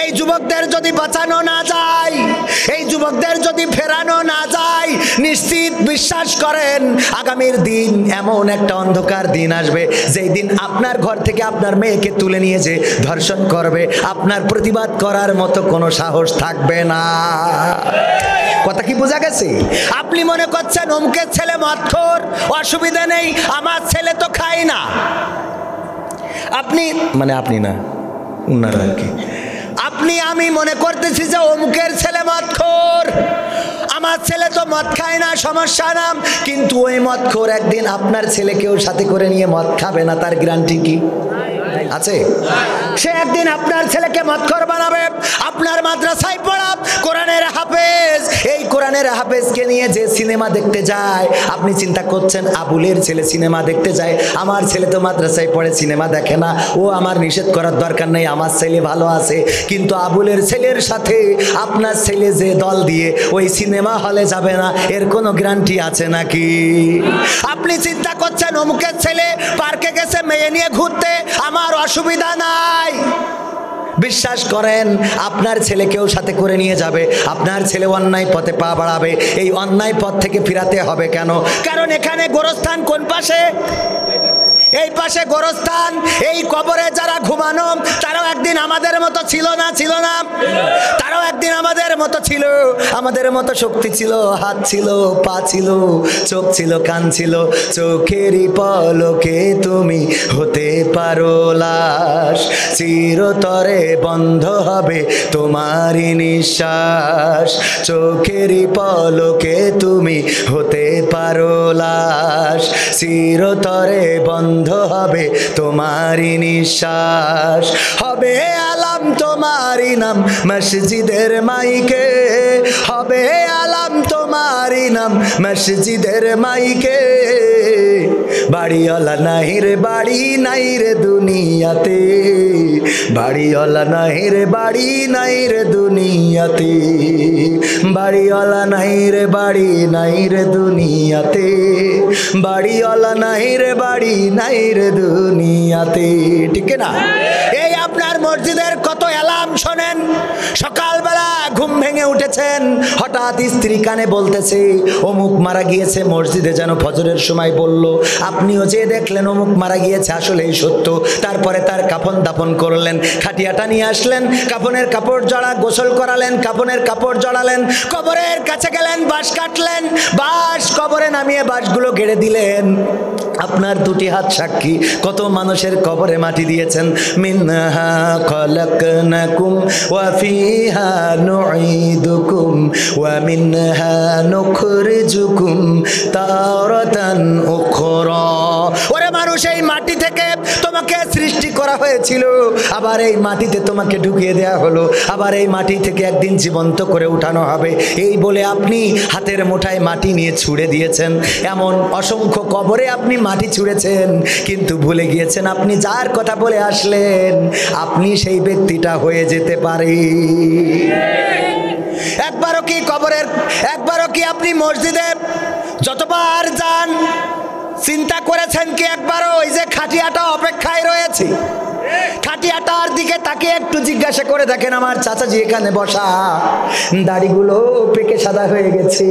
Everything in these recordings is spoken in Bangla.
এই যুবকদের যদি বাঁচানো না যায়, এই যুবকদের যদি ফেরানো না যায়, নিশ্চিত বিশ্বাস করেন আগামীর দিন এমন একটা অন্ধকার দিন আসবে যেই দিন আপনার ঘর থেকে আপনার মেয়েকে তুলে নিয়ে যে ধর্ষণ করবে, আপনার প্রতিবাদ করার মতো কোনো সাহস থাকবে না। কথা কি বোঝা গেছে? আপনি মনে করছেন অমুকের ছেলে মদখোর, অসুবিধা নেই, আমার ছেলে তো খায় না। আপনি মানে আপনি না, উনারা আর কি, আপনি আমি মনে করতেছি যে অমুকের ছেলে মদখোর, আমার ছেলে তো মদ খায় না, সমস্যা না। কিন্তু ওই মদখোর একদিন আপনার ছেলেকেও সাথে করে নিয়ে মদ খাবে না, তার গ্যারান্টি কি আছে? সে একদিন আপনার ছেলেকে মদখোর বানাবে। আপনার মাদ্রাসায় পড়া কোরআনের হাফেজ, এই কোরআনের হাফেজকে নিয়ে যে সিনেমা দেখতে যায়, আপনি চিন্তা করছেন আবুলের ছেলে সিনেমা দেখতে যায়, আমার ছেলে তো মাদ্রাসায় পড়ে সিনেমা দেখে না, ও আমার নিষেধ করার দরকার নেই, আমার ছেলে ভালো আছে। কিন্তু আবুলের ছেলের সাথে আপনার ছেলে যে দল দিয়ে ওই সিনেমা হলে যাবে না, এর কোনো গ্যারান্টি আছে নাকি? আপনি চিন্তা করছেন অমুকের ছেলে পার্কে গেছে মেয়ে নিয়ে ঘুরতে, আমার অসুবিধা নাই। বিশ্বাস করেন আপনার ছেলেকেও সাথে করে নিয়ে যাবে, আপনার ছেলে অন্যায় পথে পা বাড়াবে। এই অন্যায় পথ থেকে ফিরাতে হবে কেন? কারণ এখানে গোরস্থান কোন পাশে? এই পাশে গোরস্থান। এই কবরে যারা ঘুমানো তারাও একদিন আমাদের মতো ছিল না? ছিল না? তারাও একদিন আমাদের মতো ছিল, আমাদের মতো শক্তি ছিল, হাত ছিল, পা ছিল, চোখ ছিল, কান ছিল। চোখেরই পলকে তুমি হতে পারো লাশ, চিরতরে বন্ধ হবে তোমারই নিঃশ্বাস। চোখেরই পলকে তুমি হতে পারো লাশ, চিরতরে বন্ধ হবে তোমারই নিঃশ্বাস। হবে আলাম তোমারই নাম মসজিদের মাইকে, হবে আলাম তোমারই নাম মসজিদের মাইকে। বাড়িওয়ালা নাই রে বাড়ি নাই রে দুনিয়াতে, বাড়িওয়ালা নাই রে বাড়ি নাই রে দুনিয়াতে, বাড়িওয়ালা নাই রে বাড়ি নাই রে দুনিয়াতে, বাড়িওয়ালা নাই রে বাড়ি নাই রে দুনিয়াতে। ঠিক না? এই আপনার মসজিদের কত অ্যালার্ম শোনেন, সকালবেলা ঘুম ভেঙে উঠেছেন, হঠাৎ স্ত্রী কানে বলতেছে অমুক মারা গিয়েছে, মসজিদে যেন ফজরের সময় বলল, আপনিও যে দেখলেন অমুক মারা গিয়েছে, আসলেই সত্য। তারপরে তার কাফন দাফন করলেন, খাটিয়াটা নিয়ে আসলেন, কাফনের কাপড় জড়া, গোসল করালেন, কাফনের কাপড় জড়ালেন, কবরের কাছে গেলেন, বাঁশ কাটলেন, বাঁশ কবরে নামিয়ে বাঁশগুলো গেড়ে দিলেন। আপনার দুটি হাত সাক্ষী কত মানুষের কবরে মাটি দিয়েছেন। মিনহা খলাকনাকুম ওয়া ফিহা নুঈদুকুম ওয়া মিনহা নুখরিজুকুম তারাতান উখরা। ওরে মানুষ, এই মাটি থেকে তোমাকে সৃষ্টি করা হয়েছিল, আবার এই মাটিতে তোমাকে ঢুকিয়ে দেওয়া হলো, আবার এই মাটি থেকে একদিন জীবন্ত করে উঠানো হবে। এই বলে আপনি হাতের মুঠায় মাটি নিয়ে ছুঁড়ে দিয়েছেন। এমন অসংখ্য কবরে আপনি মাটি ছুঁড়েছেন, কিন্তু ভুলে গিয়েছেন আপনি যার কথা বলে আসলেন আপনি সেই ব্যক্তিটা হয়ে যেতে পারে। একবারও কি কবরের, একবারও কি আপনি মসজিদে যতবার যান চিন্তা করেছেন কি একবারও ওই যে খাটিয়াটা অপেক্ষায় রয়েছে, খাটিয়াটার দিকে তাকে একটু জিজ্ঞাসা করে দেখেন, আমার চাচাজি এখানে বসা, দাড়িগুলো পেকে সাদা হয়ে গেছে,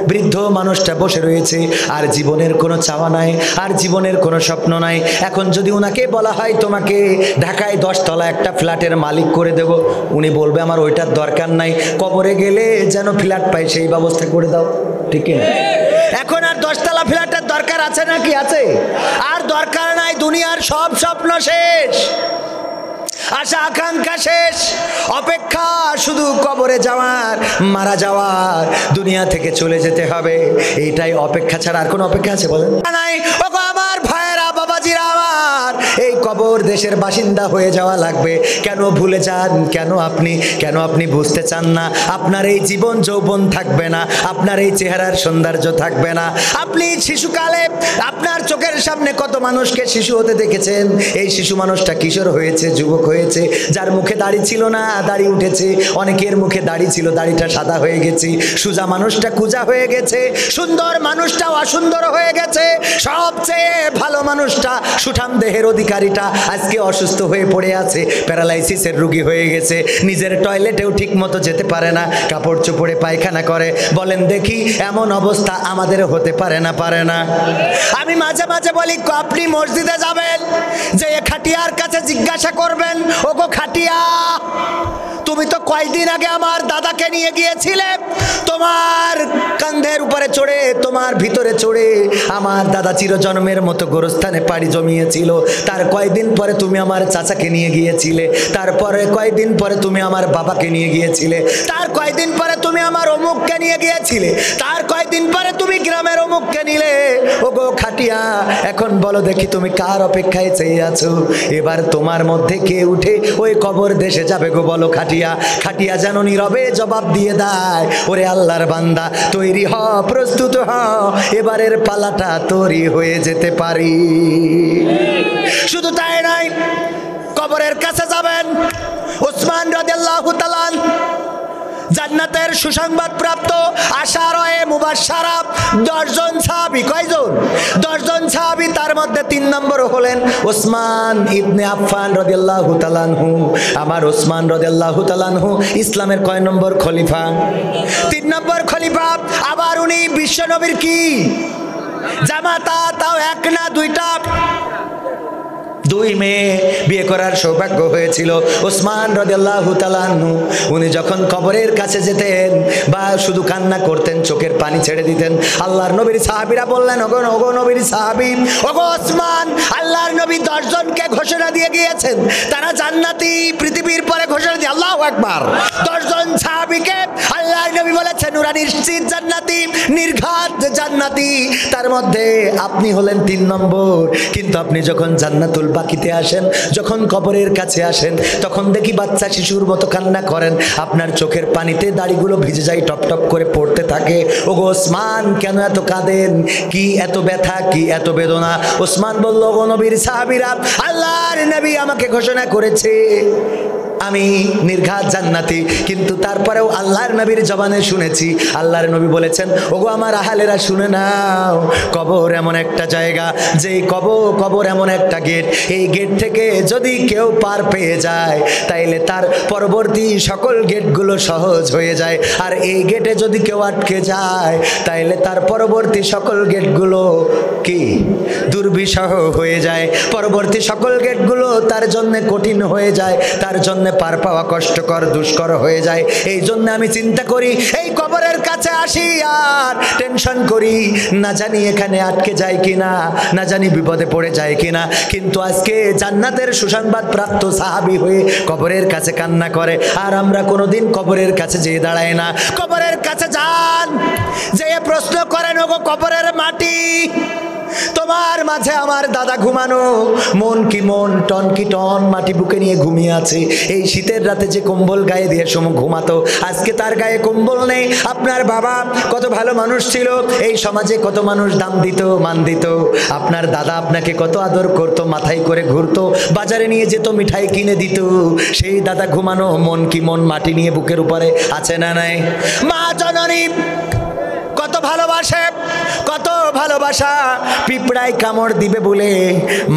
বৃদ্ধ মানুষটা বসে রয়েছে, আর জীবনের কোনো চাওয়া নাই, আর জীবনের কোনো স্বপ্ন নাই। এখন যদি উনাকে বলা হয় তোমাকে ঢাকায় 10 তলা একটা ফ্ল্যাটের মালিক করে দেব, উনি বলবে আমার ওইটার দরকার নাই, কবরে গেলে যেন ফ্ল্যাট পাই সেই ব্যবস্থা করে দাও। ঠিক না? এখন আর 10 তলা ফ্ল্যাটের দরকার আছে নাকি? আছে। আর দরকার নাই, দুনিয়ার সব স্বপ্ন শেষ, আশা আকাঙ্ক্ষা শেষ, অপেক্ষা শুধু কবরে যাওয়ার, মারা যাওয়ার, দুনিয়া থেকে চলে যেতে হবে। এইটাই অপেক্ষা ছাড়া আর কোনো অপেক্ষা আছে বলেন? নাই। ওগো আমার ভাইয়েরা, বাবাজিরা আমার, এই কবর দেশের বাসিন্দা হয়ে যাওয়া লাগবে। কেন ভুলে যান? কেন আপনি বুঝতে চান না? আপনার এই জীবন যৌবন থাকবে না, আপনার এই চেহারার সৌন্দর্য থাকবে না। আপনি শিশুকালে আপনার চোখের সামনে কত মানুষকে শিশু হতে দেখেছেন, এই শিশু মানুষটা কিশোর হয়েছে, যুবক হয়েছে, যার মুখে দাড়ি ছিল না দাড়ি উঠেছে, অনেকের মুখে দাড়ি ছিল দাড়িটা সাদা হয়ে গেছে, সোজা মানুষটা কুজা হয়ে গেছে, সুন্দর মানুষটা অসুন্দর হয়ে গেছে, সবচেয়ে ভালো মানুষটা সুঠাম দেহের অধিকারীটা আজকে অসুস্থ হয়ে পড়ে আছে, প্যারালাইসিসের রোগী হয়ে গেছে, নিজের টয়লেটেও ঠিক মতো যেতে পারে না, কাপড় চোপড়ে পায়খানা করে। বলেন দেখি এমন অবস্থা আমাদের হতে পারে না? পারে না? আমি মাঝে মাঝে বলি আপনি মসজিদে যাবেন, যে খাটিয়ার কাছে জিজ্ঞাসা করবেন, ওগো খাটিয়া, তুমি তো কয়েকদিন আগে আমার দাদাকে নিয়ে গিয়েছিলে, তোমার কাঁধের উপরে চড়ে, তোমার ভিতরে চড়ে আমার দাদা চিরজন্মের মতো গোরস্থানে পাড়ি জমিয়েছিল। তার কয়েকদিন পরে তুমি আমার চাচাকে নিয়ে গিয়েছিলে, তারপরে কয়েকদিন পরে তুমি আমার বাবাকে নিয়ে গিয়েছিলে, তার কয়েকদিন পরে তুমি আমার অমুককে নিয়ে গিয়েছিলে, তার কয়েকদিন পরে তুমি গ্রামের অমুককে নিলে। ওগো খাটিয়া, এখন বলো দেখি তুমি কার অপেক্ষায় চেয়ে আছো? এবার তোমার মধ্যে কে উঠে ওই কবর দেশে যাবে গো? বলো খাটিয়া। খাটিয়া যেন নীরবে জবাব দিয়ে দেয়, ওরে আল্লাহর বান্দা তৈরি হ, প্রস্তুত হ, এবারের পালাটা তৈরি হয়ে যেতে পারি। শুধু তাই নয়, কবরের কাছে যাবেন ওসমান রাদিয়াল্লাহু তাআলা জান্নাতের সুসংবাদ প্রাপ্ত আশারায়ে মুবাশশারা 10 জন সাহাবী। কয়জন? 10 জন সাহাবী। তার মধ্যে 3 নম্বর হলেন ওসমান ইবনে আফফান রাদিয়াল্লাহু তাআলা আনহু। আমার ওসমান রাদিয়াল্লাহু তাআলা আনহু ইসলামের কয় নম্বর খলিফা? 3 নম্বর খলিফা। আবার উনি বিশ্বনবীর কি জামাতা? তাও 1 না 2টা, 2 মেয়ে বিয়ে করার সৌভাগ্য হয়েছিল ওসমান রাদিয়াল্লাহু তাআলা আনহু। উনি যখন কবরের কাছে যেতেন বা শুধু কান্না করতেন, চোখের পানি ছেড়ে দিতেন, আল্লাহর নবীর সাহাবীরা বললেন, ওগো ওগো নবীর সাহাবী, ওগো ওসমান, আল্লাহর নবী 10 জনকে ঘোষণা দিয়ে গিয়েছেন তারা জান্নাতি, পৃথিবীর পরে ঘোষণা দিয়ে, আল্লাহু আকবার, 10 জন সাহাবীকে আল্লাহর নবী বলেছেন ওরা নিশ্চিত জান্নাতি, নির্ঘাত জান্নাতি, তার মধ্যে আপনি হলেন 3 নম্বর। কিন্তু আপনি যখন জান্নাতুল বাকিতে আসেন, যখন কবরের কাছে আসেন, তখন দেখি বাচ্চা শিশুর মতো কান্না করেন, আপনার চোখের পানিতে দাড়িগুলো ভিজে যায়, টপ টপ করে পড়তে থাকে। ওগো ওসমান, কেন এত কাঁদেন? কি এত ব্যথা, কি এত বেদনা? ওসমান বলল, ওগো নবীর সাহাবীরা, আল্লাহর নবী আমাকে ঘোষণা করেছে আমি নির্ঘাত জান্নাতি, কিন্তু তারপরেও আল্লাহর নবীর জবানে শুনেছি, আল্লাহর নবী বলেছেন, ওগো আমার আহালেরা শুনে নাও, কবর এমন একটা জায়গা, যেই কবর এমন একটা গেট, এই গেট থেকে যদি কেউ পার পেয়ে যায় তাইলে তার পরবর্তী সকল গেটগুলো সহজ হয়ে যায়, আর এই গেটে যদি কেউ আটকে যায় তাইলে তার পরবর্তী সকল গেটগুলো কি দুর্বিষহ হয়ে যায়, পরবর্তী সকল গেটগুলো তার জন্য কঠিন হয়ে যায়, তার জন্য পার পাওয়া কষ্টকর, দুষ্কর হয়ে যায়। এই জন্য আমি চিন্তা করি, এই কবরের কাছে আসি আর টেনশন করি, না জানি এখানে আটকে যায় কিনা, না জানি বিপদে পড়ে যায় কিনা। কিন্তু আজকে জান্নাতের সুসংবাদ প্রাপ্ত সাহাবী হয়ে কবরের কাছে কান্না করে, আর আমরা কোনোদিন কবরের কাছে যেয়ে দাঁড়াই না। কবরের কাছে যান, যে প্রশ্ন করেন, ওগো কবরের মাটি, তোমার মাঝে আমার দাদা ঘুমানো, মন কি মন, টন কি টন মাটি বুকে নিয়ে ঘুমিয়ে আছে। এই শীতের রাতে যে কম্বল গায়ে দিয়ে ঘুমাতো, আজকে তার গায়ে কম্বল নেই। আপনার বাবা কত ভালো মানুষ ছিল, এই সমাজে কত মানুষ দাম দিত, মান দিত। আপনার দাদা আপনাকে কত আদর করতো, মাথায় করে ঘুরতো, বাজারে নিয়ে যেত, মিঠাই কিনে দিত। সেই দাদা ঘুমানো, মন কি মন মাটি নিয়ে বুকের উপরে আছে না নাই? মা জননী কত ভালোবাসে, কত ভালোবাসা। পিঁপড়ায় কামড় দিবে বলে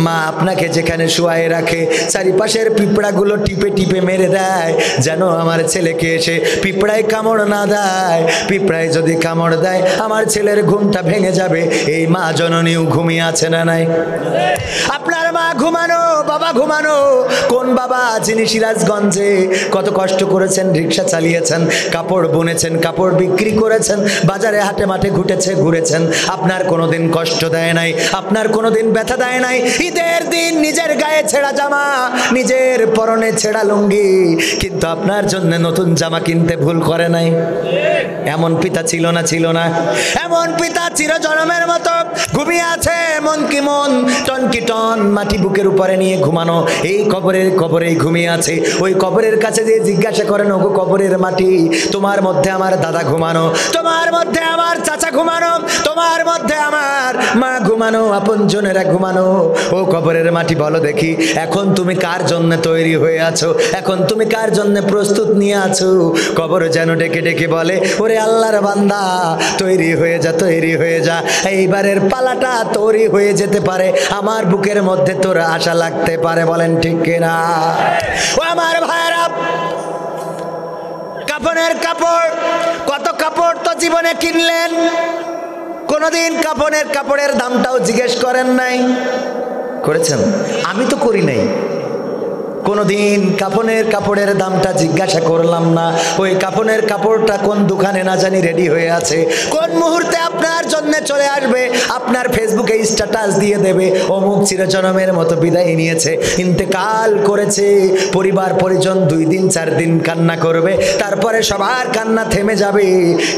মা আপনাকে যেখানে শুয়ায়ে রাখে, চারিপাশের পিঁপড়াগুলো টিপে টিপে মেরে দেয়, যেন আমার ছেলেকে এসে পিঁপড়ায় কামড় না দেয়। পিঁপড়ায় যদি কামড় দেয় আমার ছেলের ঘুমটা ভেঙে যাবে। এই মা জননীও ঘুমিয়ে আছে না নাই? আপনার মা ঘুমানো, বাবা ঘুমানো। কোন বাবা যিনি সিরাজগঞ্জে কত কষ্ট করেছেন, রিক্সা চালিয়েছেন, কাপড় বুনেছেন, কাপড় বিক্রি করেছেন, বাজারে হাটে মাঠে ঘুরেছেন, আপনার কোনোদিন কষ্ট দেয় নাই, আপনার কোনোদিন ব্যথা দেয় নাই। ঈদের দিন নিজের গায়ে ছেঁড়া জামা, নিজের পরনে ছেঁড়া লুঙ্গি, কিন্তু আপনার জন্য নতুন জামা কিনতে ভুল করে নাই। এমন পিতা ছিল না? ছিল না? এমন পিতা চিরজন্মের মতো ঘুমিয়ে আছে, মন কি মন, টন কি টন মাটি বুকের উপরে নিয়ে ঘুমানো। এই কবরেই ঘুমিয়ে আছে। ওই কবরের কাছে যে জিজ্ঞাসা করেন, ওগো কবরের মাটি, তোমার মধ্যে আমার দাদা ঘুমানো, তোমার মধ্যে আমার চাচা ঘুমানো, তোমার মধ্যে আমার মা ঘুমানো, আপনজনেরা ঘুমানো। ও কবরের মাটি, বলো দেখি, এখন তুমি কার জন্য তৈরি হয়ে আছো? এখন তুমি কার জন্য প্রস্তুত নিয়ে আছো? কবর যেন ডেকে ডেকে বলে, ওরে আল্লাহর বান্দা, তৈরি হয়ে যা, তৈরি হয়ে যা, এইবারের পালা গলাটা তৈরি হয়ে যেতে পারে, আমার বুকের মধ্যে তোর আশা লাগতে পারে। বলেন ঠিক কিনা? ও আমার ভাইরা, কাফনের কাপড়, কত কাপড় তো জীবনে কিনলেন, কোনদিন কাপড়ের দামটাও জিজ্ঞেস করেন নাই? করেছেন? আমি তো করি নাই। কোনদিন কাপড়ের দামটা জিজ্ঞাসা করলাম না। ওই কাপড়ের কাপড়টা কোন দোকানে না জানি রেডি হয়ে আছে, কোন মুহূর্তে আপনার জন্য চলে আসবে, আপনার ফেসবুকে স্ট্যাটাস দিয়ে দেবে অমুক চিরজনমের মতো বিদায় নিয়েছে, ইন্তেকাল করেছে। পরিবার পরিজন 2 দিন 4 দিন কান্না করবে, তারপরে সবার কান্না থেমে যাবে।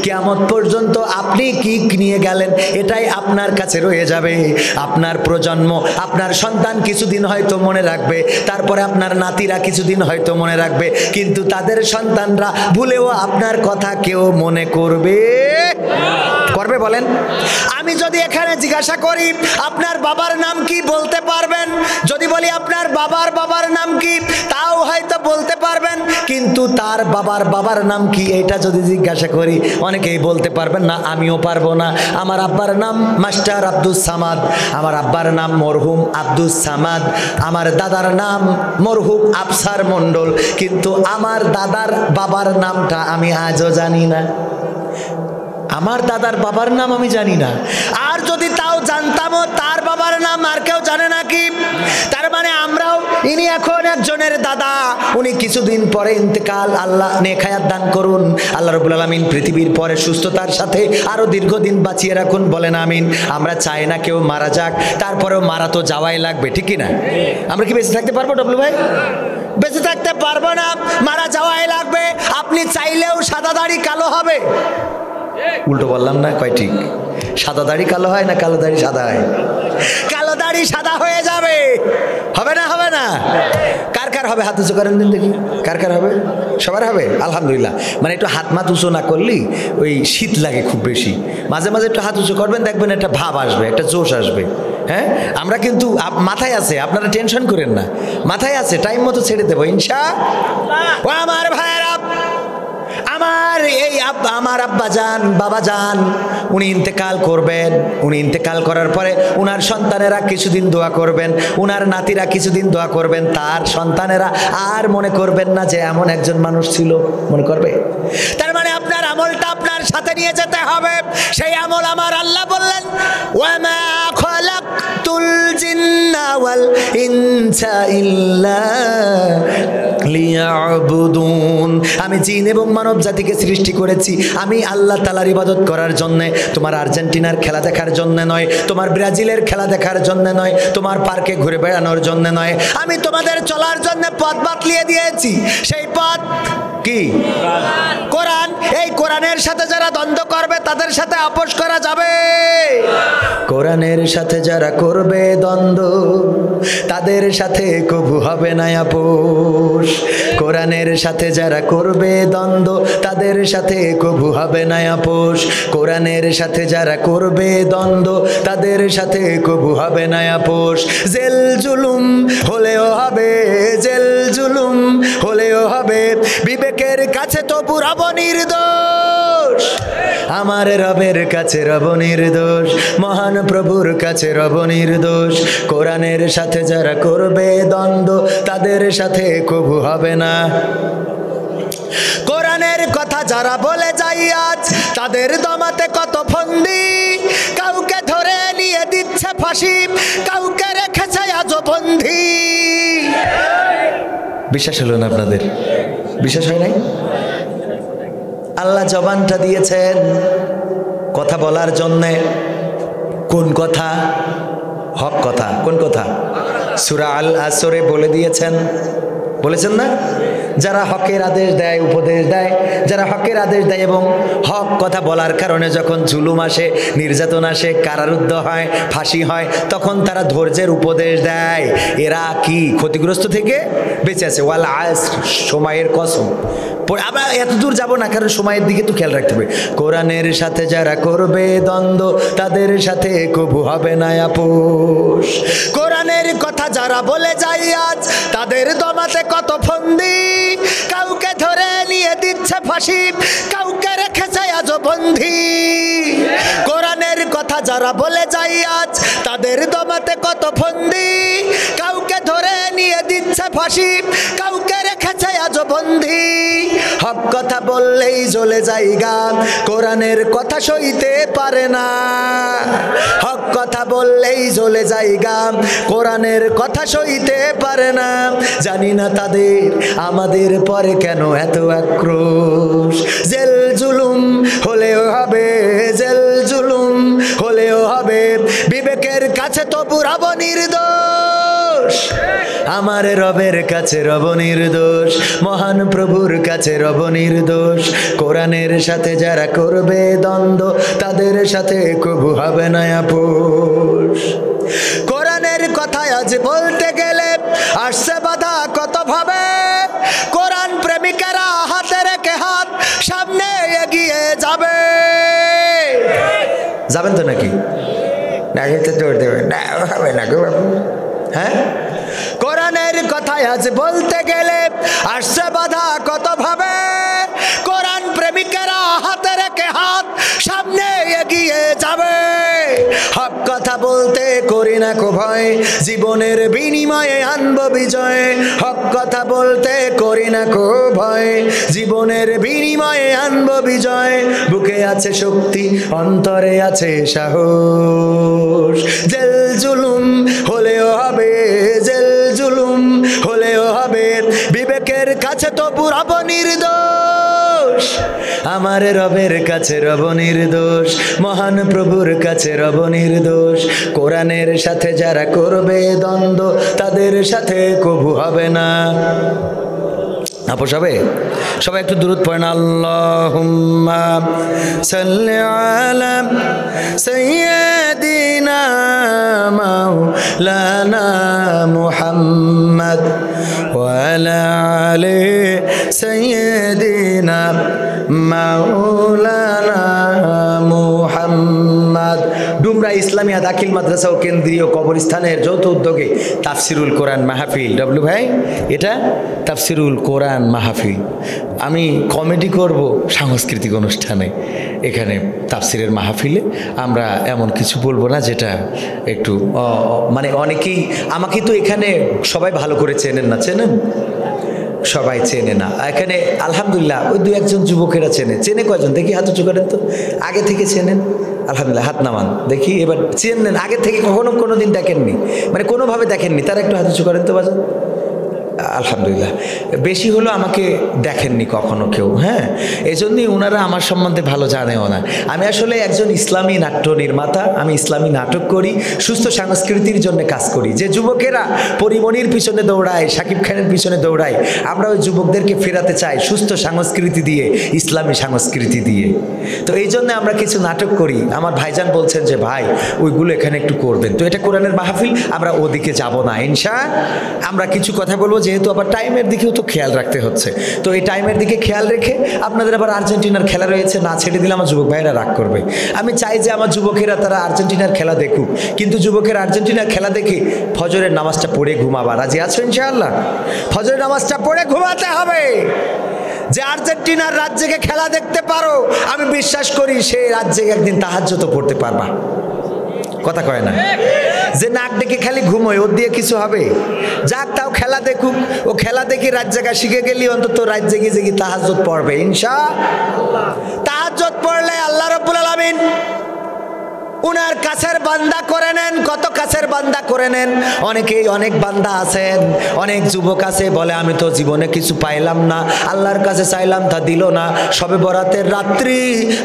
কিয়ামত পর্যন্ত আপনি কি নিয়ে গেলেন এটাই আপনার কাছে রয়ে যাবে। আপনার প্রজন্ম, আপনার সন্তান কিছুদিন হয়তো মনে রাখবে, তারপরে আপনার নাতিরা কিছুদিন হয়তো মনে রাখবে, কিন্তু তাদের সন্তানরা ভুলেও আপনার কথা কেউ মনে করবে বলেন? আমি যদি এখানে জিজ্ঞাসা করি আপনার বাবার নাম কি, বলতে পারবেন? যদি বলি আপনার বাবার নাম কি, তাও হয়তো বলতে পারবেন, কিন্তু তার বাবার নাম কি এটা যদি জিজ্ঞাসা করি অনেকেই বলতে পারবেন না, আমিও পারবো না। আমার আব্বার নাম মাস্টার আব্দুস সামাদ, আমার আব্বার নাম মরহুম আব্দুস সামাদ, আমার দাদার নাম মরহুম আফসার মণ্ডল, কিন্তু আমার দাদার বাবার নামটা আমি আজও জানি না। আমার দাদার বাবার নাম আমি জানি না। আর যদি তাও জানতামও, তার বাবার নাম আর কেউ জানে নাকি? তার মানে আমরাও, ইনি এখন একজনের দাদা, উনি কিছুদিন পরে ইন্তেকাল, আল্লাহ নেক হায়াত দান করুন, আল্লাহ রাব্বুল আলামিন পৃথিবীর পরে সুস্থতার সাথে আরো দীর্ঘদিন বাঁচিয়ে রাখুন, বলেন আমিন। আমরা চাই না কেউ মারা যাক, তারপরেও মারা তো যাওয়াই লাগবে, ঠিক কি না? আমরা কি বেঁচে থাকতে পারবো ডবলু ভাই? বেঁচে থাকতে পারবো না, মারা যাওয়াই লাগবে। আপনি চাইলেও সাদা দাড়ি কালো হবে। উল্টো বললাম না? কয় ঠিক? সাদা দাড়ি কালো হয় না কালো দাড়ি সাদা হয়? কালো দাড়ি সাদা হয়ে যাবে। হবে না? হবে না? কার কার হবে? হাত উঁচু করেন দিন দেখি, কার কার হবে? সবার হবে আলহামদুলিল্লাহ। মানে একটু হাত মাত উঁচু না করলেই ওই শীত লাগে খুব বেশি, মাঝে মাঝে একটু হাত উঁচু করবেন, দেখবেন একটা ভাব আসবে, একটা জোশ আসবে। হ্যাঁ, আমরা কিন্তু মাথায় আছে, আপনারা টেনশন করেন না, মাথায় আছে, টাইম মতো ছেড়ে দেবো ইনশাআল্লাহ। ও আমার ভাইয়েরা, আমার আব্বা যান, বাবা যান, উনি ইন্তেকাল করবেন। উনি ইন্তেকাল করার পরে উনার সন্তানেরা কিছুদিন দোয়া করবেন, উনার নাতিরা কিছুদিন দোয়া করবেন, তার সন্তানেরা আর মনে করবেন না যে এমন একজন মানুষ ছিল, মনে করবে। তার মানে আপনার আমলটা আপনার সাথে নিয়ে যেতে হবে। সেই আমল আমার আল্লাহ বললেন, ওয়ামা খালাকতুল জিন্না ওয়াল ইনসা ইল্লা লিয়াবুদুন। আমি জিন এবং মানব জাতিকে সৃষ্টি করেছি আমি আল্লাহ তাআলার ইবাদত করার জন্য, তোমার আর্জেন্টিনার খেলা দেখার জন্য নয়, তোমার ব্রাজিলের খেলা দেখার জন্য নয়, তোমার পার্কে ঘুরে বেড়ানোর জন্য নয়। আমি তোমাদের চলার জন্য পথ বাতলিয়ে দিয়েছি। সেই পথ কি? কোরআন। এই কোরআনের সাথে যারা দ্বন্দ্ব করবে তাদের সাথে আপোষ করা যাবে? কোরআনের সাথে যারা করবে দ্বন্দ্ব তাদের সাথে কবু হবে না আপোষ। কোরআনের সাথে যারা করবে দ্বন্দ্ব তাদের সাথে কবু হবে না আপোষ। কোরআনের সাথে যারা করবে দ্বন্দ্ব তাদের সাথে কবু হবে না আপোষ। জেল জুলুম হলেও হবে, জেল জুলুম হলেও হবে, বিবেকের কাছে তো রব নির্দোষ। আমার রবের কাছে রব নির্দোষ, মহান প্রভুর কাছে রব নির্দোষ। কোরআনের সাথে যারা করবে দ্বন্দ্ব তাদের সাথে কবু হবে না। কোরআনের কথা যারা বলে যায় আজ তাদের দমাতে কত ফন্দি, কাউকে ধরে নিয়ে দিচ্ছে ফাঁসি, কাউকে রেখেছে আজও বন্দী। বিশ্বাস হলো না আপনাদের? বিশ্বাস হয় নাই? আল্লাহ জবানটা দিয়েছেন কথা বলার জন্যে। কোন কথা? হক কথা। কোন কথা? সূরা আল আসরে বলে দিয়েছেন, বলেছেন না? যারা হকের আদেশ দেয়, উপদেশ দেয়, যারা হকের আদেশ দেয় এবং হক কথা বলার কারণে যখন জুলুম আসে, নির্যাতন আসে, কারারুদ্ধ হয়, ফাঁসি হয়, তখন তারা ধৈর্যের উপদেশ দেয়। এরা কি ক্ষতিগ্রস্ত থেকে বেঁচে আছে? ওয়াল আসর, সময়ের কসম। আবার এত দূর যাব না, কারণ সময়ের দিকে তো খেয়াল রাখতে হবে। কোরআনের সাথে যারা করবে দ্বন্দ্ব তাদের সাথে কবু হবে না আপোষ। কোরআনের কথা যারা বলে যায় আজ তাদের দমাতে কত ফন্দি, কাউকে ধরে নিয়ে দিচ্ছে ফাঁসি, কাউকে রেখেছে আজও বন্দী। কোরআনের কথা কথা যারা বলে যায় আজ তাদের দমাতে কত ফন্দি, কাউকে ধরে নিয়ে দিচ্ছে ফাঁসি, কাউকে রেখেছে আজ বন্দি। হক কথা বললেই জ্বলে জায়গা, কোরআনের কথা সইতে পারে না। হক কথা বললেই জ্বলে জায়গা, কোরআনের কথা সইতে পারে না। জানি না তাদের আমাদের পরে কেন এত আক্রোশ। জেল জুলুম হলেও হবে, জেল জুলুম হলেও হবে, বিবেকের কাছে তো পুরাব নির্দোষ। আমার রবের কাছে রব নির্দোষ, মহান প্রভুর কাছে রব নির্দোষ। কোরআনের সাথে যারা করবে দ্বন্দ্ব তাদের সাথে কবু হবে না আপোষ। কোরআনের কথা আজ বলতে গেলে আসছে বাধা কত ভাবে, কোরআন প্রেমিকেরা হাতে রেখে হাত সামনে এগিয়ে যাবে। যাবেন তো নাকি? হ্যাঁ, কোরআনের কথা আজ বলতে গেলে আসছে বাধা কত ভাবে, কোরআন প্রেমিকেরা হাতে রেখে হাত সামনে এগিয়ে যাবে। হক কথা বলতে করি না কো ভয়, জীবনের বিনিময়ে আনব বিজয়। হক কথা বলতে করি না কো ভয়, জীবনের বিনিময়ে আনব বিজয়। বুকে আছে শক্তি, অন্তরে আছে সাহস। জেল জুলুম হলেও হবে, জেল জুলুম হলেও হবে, বিবেকের কাছে তো পুরাব নির্দোষ। আমার রবের কাছে রব নির্দোষ, মহান প্রভুর কাছে রব নির্দোষ। কোরআনের সাথে যারা করবে দ্বন্দ্ব তাদের সাথে কবু হবে না আপোষ হবে। সবাই একটু দুরূদ পড়েন, আল্লাহুম্মা সাল্লি আলা সাইয়্যিদিনা মাওলানা মুহাম্মদ ওয়া আলা আলি সাইয়্যিদিনা মাওলানা মুহাম্মদ। ডুমরা ইসলামিয়া দাখিল মাদ্রাসা ও কেন্দ্রীয় কবরস্থানের যৌথ উদ্যোগে তাফসিরুল কোরআন মাহফিল। ডব্লু ভাই, এটা তাফসিরুল কোরআন মাহফিল। আমি কমেডি করব সাংস্কৃতিক অনুষ্ঠানে, এখানে তাফসিরের মাহফিলে আমরা এমন কিছু বলবো না যেটা একটু মানে অনেকেই আমাকে তো এখানে সবাই ভালো করে চেনেন না, চেনেন? সবাই চেনে না এখানে, আলহামদুলিল্লাহ। ওই দু একজন যুবকেরা চেনে। চেনে কয়জন দেখি? হাত উঁচু করেন তো। আগে থেকে চেনেন? আলহামদুলিল্লাহ, হাত নামান দেখি। এবার চেনেন, আগে থেকে কখনো কোনো দিন দেখেননি, মানে কোনোভাবে দেখেননি, তারা একটু হাত উঁচু করেন তো বাজান। আলহামদুলিল্লাহ, বেশি হলো আমাকে দেখেননি কখনো কেউ। হ্যাঁ, এই জন্যই ওনারা আমার সম্বন্ধে ভালো জানেও না। আমি আসলে একজন ইসলামী নাট্য নির্মাতা, আমি ইসলামী নাটক করি, সুস্থ সংস্কৃতির জন্য কাজ করি। যে যুবকেরা পরিমণির পিছনে দৌড়ায়, শাকিব খানের পিছনে দৌড়ায়, আমরা ওই যুবকদেরকে ফেরাতে চাই সুস্থ সংস্কৃতি দিয়ে, ইসলামী সংস্কৃতি দিয়ে। তো এই জন্য আমরা কিছু নাটক করি। আমার ভাইজান বলছেন যে ভাই ওইগুলো এখানে একটু করবেন। তো এটা কোরআনের মাহফিল, আমরা ওদিকে যাব না ইনশাআল্লাহ। আমরা কিছু কথা বলবো, যেহেতু আবার টাইমের দিকেও তো খেয়াল রাখতে হচ্ছে। তো এই টাইমের দিকে খেয়াল রেখে, আপনাদের আবার আর্জেন্টিনার খেলা রয়েছে, না ছেড়ে দিলে আমার যুবক ভাইয়েরা রাগ করবে। আমি চাই যে আমার যুবকেরা তারা আর্জেন্টিনার খেলা দেখুক, কিন্তু যুবকের আর্জেন্টিনার খেলা দেখে ফজরের নামাজটা পড়ে ঘুমাবার রাজি আছো ইনশাআল্লাহ? ফজরের নামাজটা পড়ে ঘুমাতে হবে। যে আর্জেন্টিনার রাত জেগে খেলা দেখতে পারো, আমি বিশ্বাস করি সে রাত জেগে একদিন তাহাজ্জুদ পড়তে পারবা। কথা কয় না? যে নাক ডেকে খালি ঘুমোয়, ওর দিয়ে কিছু হবে? যাক, তাও খেলা দেখুক। ও খেলা দেখে রাত জাগা শিখে গেলি অন্তত রাত জেগে জেগে তাহাজ্জুদ পড়বে ইনশাআল্লাহ। তাহাজ্জুদ পড়লে আল্লাহ রাব্বুল আলামিন উনার কাছের বান্দা করে নেন। কত কাছের বান্দা করে নেন। অনেকেই অনেক বান্দা আছেন, অনেক যুবক আছে বলে আমি তো জীবনে কিছু পাইলাম না, আল্লাহর কাছে চাইলাম তা দিল না। শবে বরাতের রাত্রি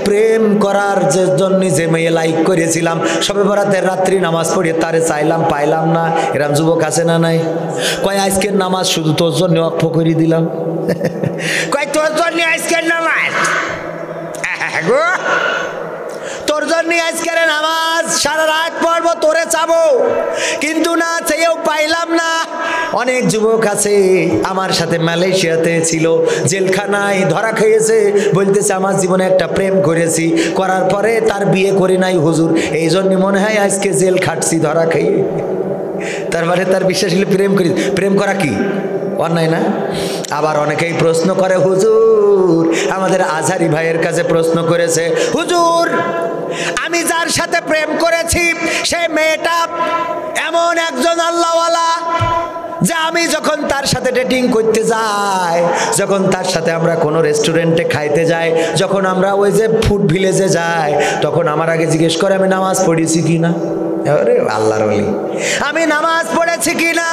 প্রেম করার জন্য যে মেয়ে লাইক করেছিলাম, শবে বরাতের রাত্রি নামাজ পড়ে তারে চাইলাম, পাইলাম না। এরম যুবক আছে না নাই? কয় আজকের নামাজ শুধু তোর জন্য অক্ষ করে দিলাম। কয় তোর জন্য আজকের নামাজ, তোর জন্য আজকের নামাজ সারা রাত পড়বো, তোরে চাবো, কিন্তু না চেয়েও পাইলাম না। অনেক যুবক আছে আমার সাথে মালয়েশিয়াতে ছিল, জেলখানায় ধরা খেয়েছে, বলতেছে আমার জীবনে একটা প্রেম করেছি, করার পরে তার বিয়ে করি নাই হুজুর, এই জন্য মনে হয় আজকে জেল খাটছি ধরা খেয়ে। তার মানে তার বিশ্বাস হলে প্রেম করি। প্রেম করা কি অন্যায় না? আবার অনেকেই প্রশ্ন করে, হুজুর আমাদের আজহারি ভাইয়ের কাছে প্রশ্ন করেছে, হুজুর আমি যার সাথে প্রেম করেছি সেই মেয়েটা এমন একজন আল্লাহওয়ালা যে আমি যখন তার সাথে ডেটিং করতে যাই, যখন তার সাথে আমরা কোনো রেস্টুরেন্টে খাইতে যাই, যখন আমরা ওই যে ফুড ভিলেজে যাই, তখন আমার আগে জিজ্ঞেস করে আমি নামাজ পড়েছি কিনা। আরে আল্লাহর ওলি, আমি নামাজ পড়েছি কিনা।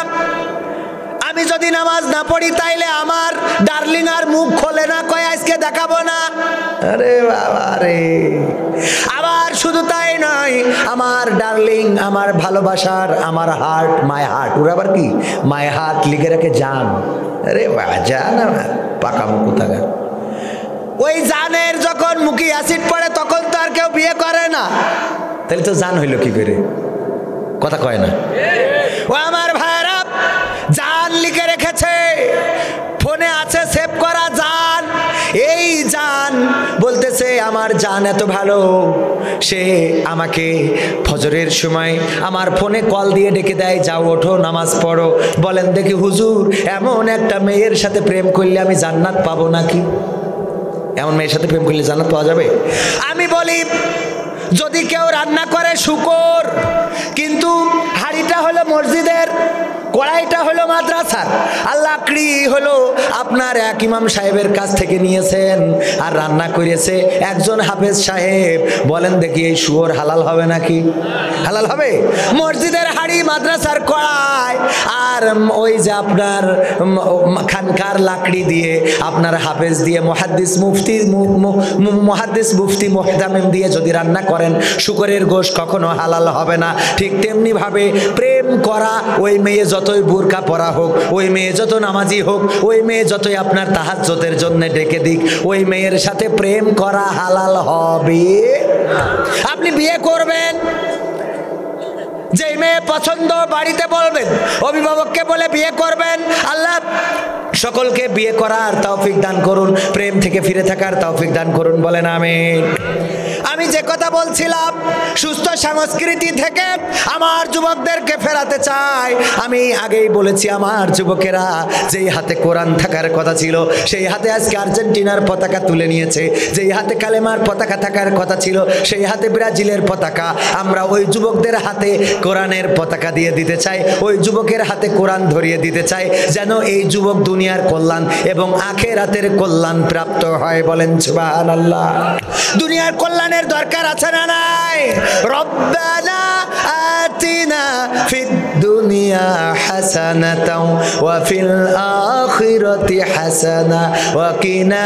আমি যদি নামাজ না পড়ি তাইলে আমার ডার্লিং আর মুখ খোলে না, কয় আজকে দেখাবো না। আরে বাবা রে। আবার শুধু তাই নয়, আমার ডার্লিং, আমার ভালোবাসার, আমার হার্ট, মাই হার্ট, ওর আবার কি মাই হার্ট লিখে রেখে জান। আরে বাবা, জান আমার পাকা মুখ থাকা। ওই জানের যখন মুখে অ্যাসিড পড়ে তখন তো আর কেউ বিয়ে করে না, তাহলে তো জান হইল কি করে? কথা কয় না। ও আমার ভাইরা, জান লিখে রেখেছে, ফোনে আছে সেভ করা জান। এই জান বলতেছে আমার জান এত ভালো, সে আমাকে ফজরের সময় আমার ফোনে কল দিয়ে ডেকে দেয়, যাও ওঠো নামাজ পড়ো। বলেন দেখি হুজুর, এমন একটা মেয়ের সাথে প্রেম করলে আমি জান্নাত পাবো নাকি? এমন মেয়ের সাথে প্রেম করলে জান্নাত পাওয়া যাবে? আমি বলি, যদি কেউ রান্না করে শুকর, কিন্তু হাঁড়িটা হলো মসজিদের, কড়াইটা হলো মাদ্রাসার, আর লাকড়ি হলো আপনার এক ইমাম সাহেবের কাছ থেকে নিয়েছেন, আর রান্না করেছে একজন হাফেজ সাহেব, বলেন দেখি এই শুয়োর হালাল হবে নাকি? হালাল হবে? মসজিদের হাঁড়ি, মাদ্রাসার কড়াই, আর ওই যে আপনার খানকার লাকড়ি দিয়ে, আপনার হাফেজ দিয়ে, মুহাদ্দিস মুফতি মুহতামিম দিয়ে যদি রান্না করেন, শুকরের গোশত কখনো হালাল হবে না। ঠিক তেমনি ভাবে প্রেম করা, ওই মেয়ে যতই বুরকা পরা হোক, ওই মেয়ে যত নামাজি হোক, ওই মেয়ে যতই আপনার তাহাজ্জুদের জন্য ডেকে দিক, ওই মেয়ের সাথে প্রেম করা হালাল হবে। আপনি বিয়ে করবেন, যে মেয়ে পছন্দ বাড়িতে বলবেন, অভিভাবককে বলে বিয়ে করবেন। আল্লাহ সকলকে বিয়ে করার তৌফিক দান করুন, প্রেম থেকে ফিরে থাকার তৌফিক দান করুন, বলেন আমিন। আমি যে কথা বলছিলাম, সুস্থ সংস্কৃতি থেকে আমার যুবকদেরকে ফেরাতে চাই। আমি আগেই বলেছি, আমার যুবকেরা যেই হাতে কোরআন থাকার কথা ছিল, সেই হাতে আজকে আর্জেন্টিনার পতাকা তুলে নিয়েছে। যেই হাতে কালেমার পতাকা থাকার কথা ছিল, সেই হাতে ব্রাজিলের পতাকা। আমরা ওই যুবকদের হাতে কোরআনের পতাকা দিয়ে দিতে চাই, ওই যুবকের হাতে কোরআন ধরিয়ে দিতে চাই, যেন এই যুবক দুনিয়ার কল্যাণ এবং আখিরাতের কল্যাণ প্রাপ্ত হয়, বলেন সুবহানাল্লাহ। দুনিয়ার কল্যাণের দরকার আছে না নাই? রব্বানা আতিনা ফিদ দুনিয়া হাসানাতাও ওয়া ফিল আখিরাতি হাসানা ওয়া কিনা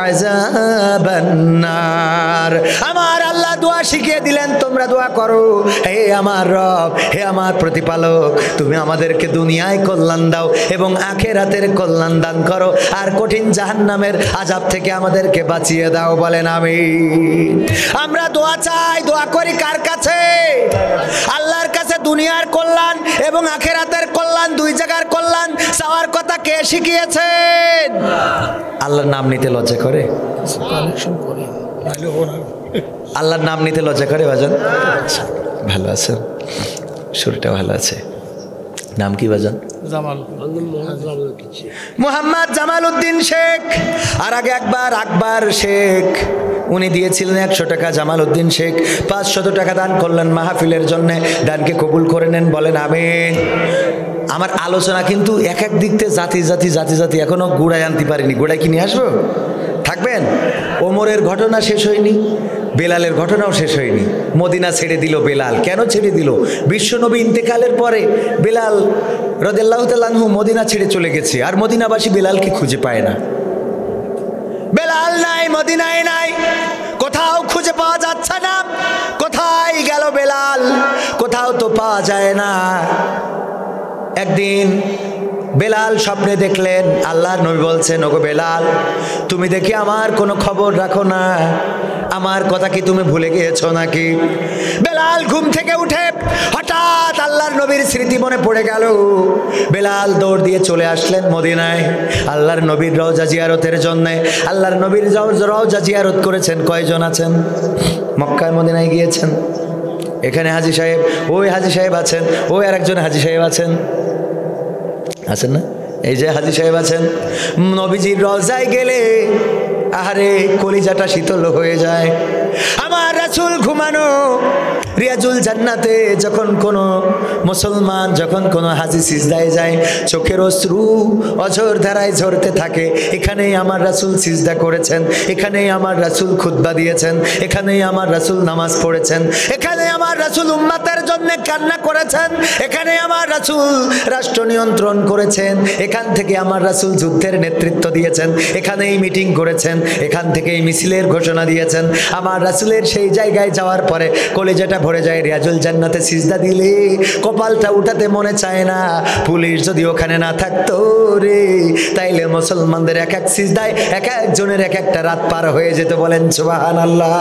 আযাবান নার। আমার আল্লাহ দোয়া শিখিয়ে দিলেন, তোমরা দোয়া করো, হে আমার রব, হে আমার প্রতিপালক, তুমি আমাদেরকে দুনিয়ায় কল্যাণ দাও এবং আখিরাতের কল্যাণ দান করো, আর কঠিন জাহান্নামের আযাব থেকে আমাদেরকে বাঁচিয়ে দাও, বলেন আমিন। আমরা দোয়া চাই, দোয়া করি কার কাছে? আল্লাহর কাছে। দুনিয়ার কল্যাণ এবং আখিরাতের কল্যাণ, দুই জায়গার কল্যাণ চাওয়ার কথা কে শিখিয়েছেন? আল্লাহর নাম নিতে লজ্জা করে? আল্লাহর নাম নিতে লজ্জা করে বাজান? ভালো আছেন? শরীরটা ভালো আছে? নাম কি বাজান? মোহাম্মদ জামাল উদ্দিন শেখ। আর আগে একবার আকবর শেখ, উনি দিয়েছিলেন 100 টাকা। জামাল উদ্দিন শেখ 500 টাকা দান করলেন মাহফিলের জন্য। দানকে কবুল করে নেন, বলেন আমিন। আমার আলোচনা কিন্তু এক এক দিক থেকে জাতি জাতি জাতি জাতি এখনো গুড়ায় আনতে পারিনি। গুড়ায় কি নিয়ে আসবো? থাকবেন? ওমরের ঘটনা শেষ হয়নি, বেলালের ঘটনাও শেষ হয়নি। মদিনা ছেড়ে দিল বেলাল। কেন ছেড়ে দিল? বিশ্বনবী ইন্তেকালের পরে বেলাল রাদিয়াল্লাহু তাআলা আনহু মদিনা ছেড়ে চলে গেছে, আর মদিনাবাসী বেলালকে খুঁজে পায় না। বেলাল নাই, মদিনায় নাই, কোথাও খুঁজে পাওয়া যাচ্ছে না। কোথায় গেল বেলাল? কোথাও তো পাওয়া যায় না। একদিন বেলাল স্বপ্নে দেখলেন, আল্লাহর নবী বলছেন, ওগো বেলাল, তুমি দেখি আমার কোনো খবর রাখো না, আমার কথা কি তুমি ভুলে গিয়েছো নাকি? বেলাল ঘুম থেকে উঠে হঠাৎ আল্লাহর নবীর স্মৃতি মনে পড়ে গেল। বেলাল দৌড় দিয়ে চলে আসলেন মদিনায় আল্লাহর নবীর রওজা জিয়ারতের জন্য। আল্লাহর নবীর রওজা জিয়ারত করেছেন কয়জন আছেন? মক্কায় মদিনায় গিয়েছেন, এখানে হাজী সাহেব, ওই হাজী সাহেব আছেন, ওই আর একজন হাজী সাহেব আছেন, আছেন না? এই যে হাজী সাহেব আছেন। নবীজির রওজায় গেলে আহারে কলিজাটা শীতল হয়ে যায়। আমার রাসূল ঘুমানো রিয়াজুল জান্নাতে যখন কোনো মুসলমান যখন কোনো হাজি সিজদায় যায় চোখের অশ্রু অঝর ধারায় ঝরতে থাকে। এখানেই আমার রাসূল সিজদা করেছেন, এখানেই আমার রাসূল খুতবা দিয়েছেন, এখানেই আমার রাসূল নামাজ পড়েছেন, এখানে আমার রাসূল উম্মতের জন্য কান্না করেছেন, এখানে আমার রাসূল রাষ্ট্র নিয়ন্ত্রণ করেছেন, এখান থেকে আমার রাসূল যুদ্ধের নেতৃত্ব দিয়েছেন, এখানেই মিটিং করেছেন, এখান থেকেই মিছিলের ঘোষণা দিয়েছেন। আমার রাসূলের সেই জায়গায় যাওয়ার পরে কলিজাটা ভরে যায়। রিয়াজুল জান্নাতে সিজদা দিলে কপালটা উঠাতে মনে চায় না। পুলিশ যদি ওখানে না থাকতো রে, তাইলে মুসলমানদের এক এক সিজদায় এক একজনের এক একটা রাত পার হয়ে যেত। বলেন সুবহানাল্লাহ।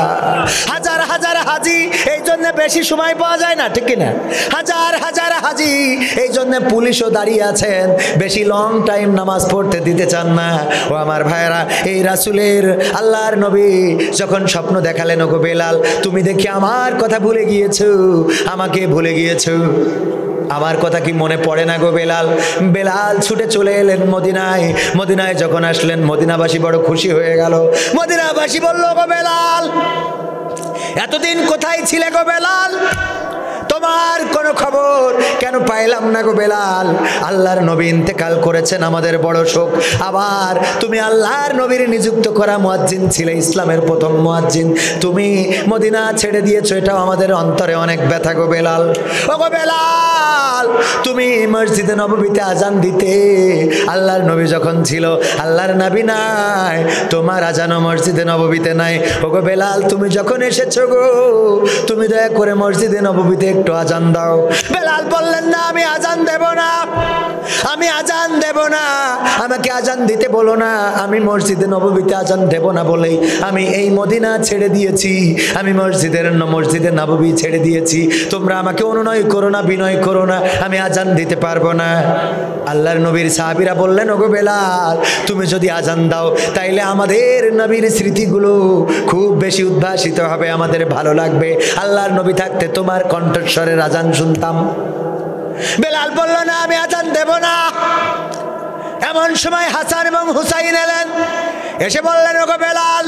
হাজার হাজার হাজি এই জন্য বেশি সময় পাওয়া যায় না, ঠিক কিনা? হাজার হাজার হাজি এই জন্য পুলিশও দাঁড়িয়ে আছেন, বেশি লং টাইম নামাজ পড়তে দিতে চান না। ও আমার ভাইরা, এই রাসূলের আল্লাহর নবী যখন স্বপ্ন দেখালেন, ওগো বেলাল তুমি দেখি আমার কথা ভুলে গিয়েছো, আমাকে ভুলে গিয়েছো, আমার কথা কি মনে পড়ে না গো বেলাল? বেলাল ছুটে চলে এলেন মদিনায়। মদিনায় যখন আসলেন মদিনাবাসী বড় খুশি হয়ে গেল। মদিনাবাসী বলল, গো বেলাল এতদিন কোথায় ছিলে গো বেলাল? তোমার কোনো খবর কেন পাইলাম না গো বেলাল? আল্লাহর নবী ইন্তেকাল করেছেন, আমাদের বড় শোক। আবার তুমি আল্লাহর নবীর নিযুক্ত করা মুয়াজ্জিন ছিলে, ইসলামের প্রথম মুয়াজ্জিন, তুমি মদিনা ছেড়ে দিয়েছো, এটাও আমাদের অন্তরে অনেক ব্যথা গো বেলাল। ও গো বেলাল তুমি মসজিদে নববীতে আজান দিতে, আল্লাহর নবী যখন ছিল আল্লাহর নবী নাই, তোমার আজানও মসজিদে নববীতে নাই। ও গো বেলাল তুমি যখন এসেছো গো, তুমি দয়া করে মসজিদে নববীতে একটু আজান দাও। বেলাল বললেন, না আমি আজান দেব না, আমি আজান দেব না, আমাকে আজান দিতে বলো না, আমি মসজিদে নববীতে আজান দেব না বলেই আমি এই মদিনা ছেড়ে দিয়েছি, আমি মসজিদে নববী ছেড়ে দিয়েছি। তোমরা আমাকে অনুনয় করো না, বিনয় করো না, আমি আজান দিতে পারবো না। আল্লাহর নবীর সাহাবীরা বললেন, ওগো বেলাল তুমি যদি আজান দাও তাইলে আমাদের নবীর স্মৃতিগুলো খুব বেশি উদ্ভাসিত হবে, আমাদের ভালো লাগবে। আল্লাহর নবী থাকতে তোমার কণ্ঠস্বরের আজান শুনতাম। বেলাল বলল, না আমি আজান দেব না। এমন সময় হাসান এবং হুসাইন এলেন, এসে বললেন, ওগো বেলাল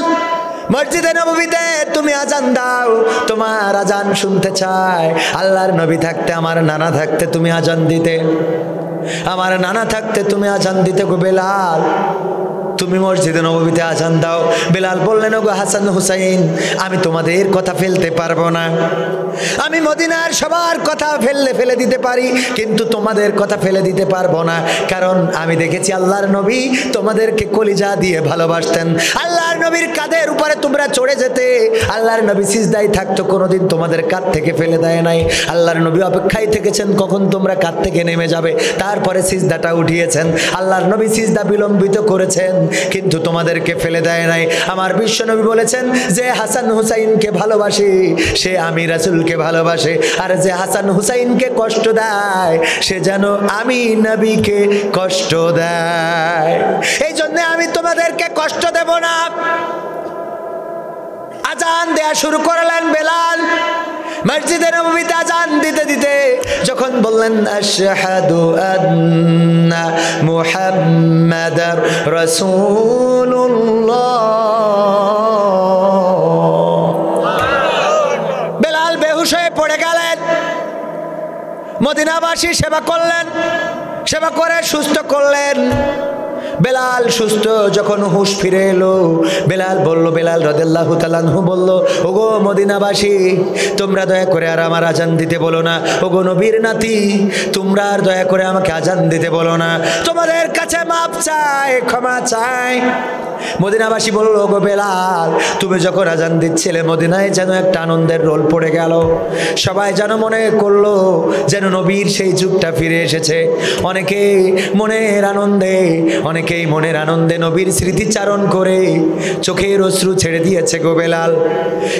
মসজিদে নববীতে তুমি আজান দাও, তোমার আজান শুনতে চায়। আল্লাহর নবী থাকতে, আমার নানা থাকতে তুমি আজান দিতে, আমার নানা থাকতে তুমি আজান দিতে গো বেলাল, তুমি মসজিদে নববীতে আজান দাও। বেলাল বললেন, ওগো হাসান হুসাইন আমি তোমাদের কথা ফেলতে পারবো না, আমি মদিনার সবার কথা ফেলে দিতে পারি, কিন্তু তোমাদের কথা ফেলে দিতে পারবো না, কারণ আমি দেখেছি আল্লাহর নবী তোমাদেরকে কলিজা দিয়ে ভালোবাসতেন। আল্লাহর নবীর কাঁধের উপরে তোমরা চড়ে যেতে, আল্লাহর নবী সিজদায় থাকতো, কোনোদিন তোমাদের কাঁধ থেকে ফেলে দেয় নাই। আল্লাহর নবী অপেক্ষায় থেকেছেন কখন তোমরা কাঁধ থেকে নেমে যাবে, তারপরে সিজদাটা উঠিয়েছেন। আল্লাহর নবী সিজদা বিলম্বিত করেছেন, কিন্তু তোমাদেরকে ফেলে দেয় নাই। আমার বিশ্বনবী বলেছেন, যে হাসান হুসাইনকে ভালোবাসে সে আমি রাসূলকে ভালোবাসে, আর যে হাসান হুসাইনকে কষ্ট দেয় সে যেন আমি নবীকে কষ্ট দেয়। এই জন্য আমি তোমাদেরকে কষ্ট দেব না। আজান দেয়া শুরু করলেন বেলাল। মসজিদে নববীতে আজান দিতে দিতে যখন বললেন, আশহাদু আন্না মুহাম্মাদার রাসূলুল্লাহ, বেলাল বেহুশ হয়ে পড়ে গেলেন। মদিনাবাসী সেবা করলেন, সেবা করে সুস্থ করলেন। বেলাল সুস্থ যখন হুঁশ ফিরে এলো, বেলাল বলল, বেলাল রাদিয়াল্লাহু তাআলা আনহু বলল, ওগো মদিনাবাসী তোমরা দয়া করে আর আমার আজান দিতে বলো না, ওগো নবীর নাতি তোমরা আর দয়া করে আমাকে আজান দিতে বলো না, তোমাদের কাছে মাপ চাই, ক্ষমা চাই। মদিনাবাসী বলল, ওগো বেলাল তুমি যখন আজান দিচ্ছিলে মদিনায় যেন একটা আনন্দের রোল পড়ে গেল, সবাই যেন মনে করলো যেন নবীর সেই যুগটা ফিরে এসেছে। অনেকেই মনের আনন্দে নবীর স্মৃতিচারণ করে চোখের অশ্রু ছেড়ে দিয়েছে গো বেলাল।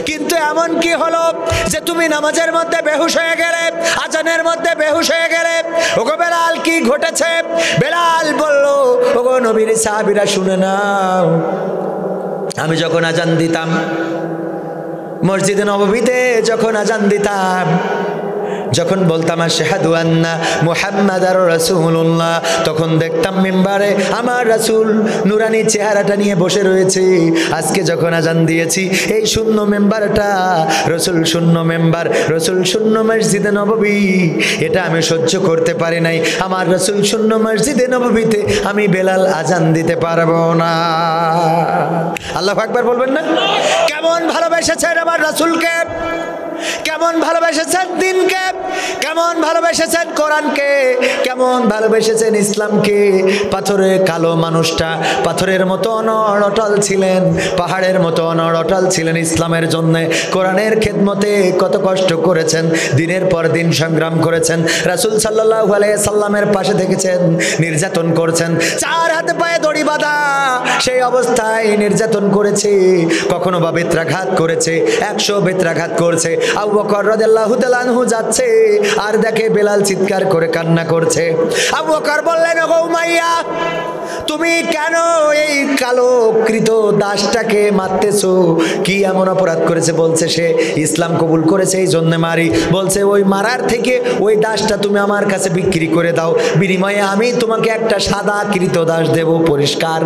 কিন্তু এমন কি হলো যে তুমি নামাজের মধ্যে বেহুশ হয়ে গেলে, আজানের মধ্যে বেহুশ হয়ে গেলে? ওগো বেলাল কি ঘটেছে? বেলাল বলল, ওগো নবীর সাহাবীরা শুনে নাও, আমি যখন আজান দিতাম মসজিদে নববীতে, যখন আজান দিতাম যখন বলতাম আশহাদু আন্না মুহাম্মাদার রাসূলুল্লাহ, তখন দেখতাম মিম্বারে আমার রাসূল নুরানি চেহারাটা নিয়ে বসে রয়েছে। আজকে যখন আজান দিয়েছি, এই শূন্য মেম্বারটা রাসূল শূন্য মেম্বার, রাসূল শূন্য মসজিদে নববী, এটা আমি সহ্য করতে পারি নাই। আমার রাসূল শূন্য মসজিদে নববীতে আমি বেলাল আজান দিতে পারবো না। আল্লাহু আকবার বলবেন না? কেমন ভালোবেসেছেন আমার রাসূলকে, কেমন ভালোবেসেছেন দিনকে, কেমন ভালোবেসেছেন কোরআনকে, কেমন ভালোবেসেছেন ইসলামকে। পাথরে কালো মানুষটা পাথরের মতো অনড় অটল ছিলেন, পাহাড়ের মতো অনড় অটল ছিলেন ইসলামের জন্য। কোরআনের খেদমতে কত কষ্ট করেছেন, দিনের পর দিন সংগ্রাম করেছেন। রাসূল সাল্লাল্লাহু আলাইহি সাল্লামের পাশে থেকেছেন, নির্যাতন করছেন, চার হাতে পায়ে দড়ি বাঁধা সেই অবস্থায় নির্যাতন করেছে, কখনো বা বেত্রাঘাত করেছে, 100 বেত্রাঘাত করছে। আবু বকর রাদিয়াল্লাহু তাআলা আনহু যাচ্ছে আর দেখে বেলাল চিৎকার করে কান্না করছে। আবু বকর বললেন, ওগো উমাইয়া, তুমি কেন এই কালো কৃত দাসটাকে মারতেছো? কি এমন অপরাধ করেছে? বলছে সে ইসলাম কবুল করেছে, এই জন্য মারি। বলছে ওই মারার থেকে ওই দাসটা তুমি আমার কাছে বিক্রি করে দাও, বিনিময়ে আমি তোমাকে একটা সাদা কৃত দাস দেব, পরিষ্কার।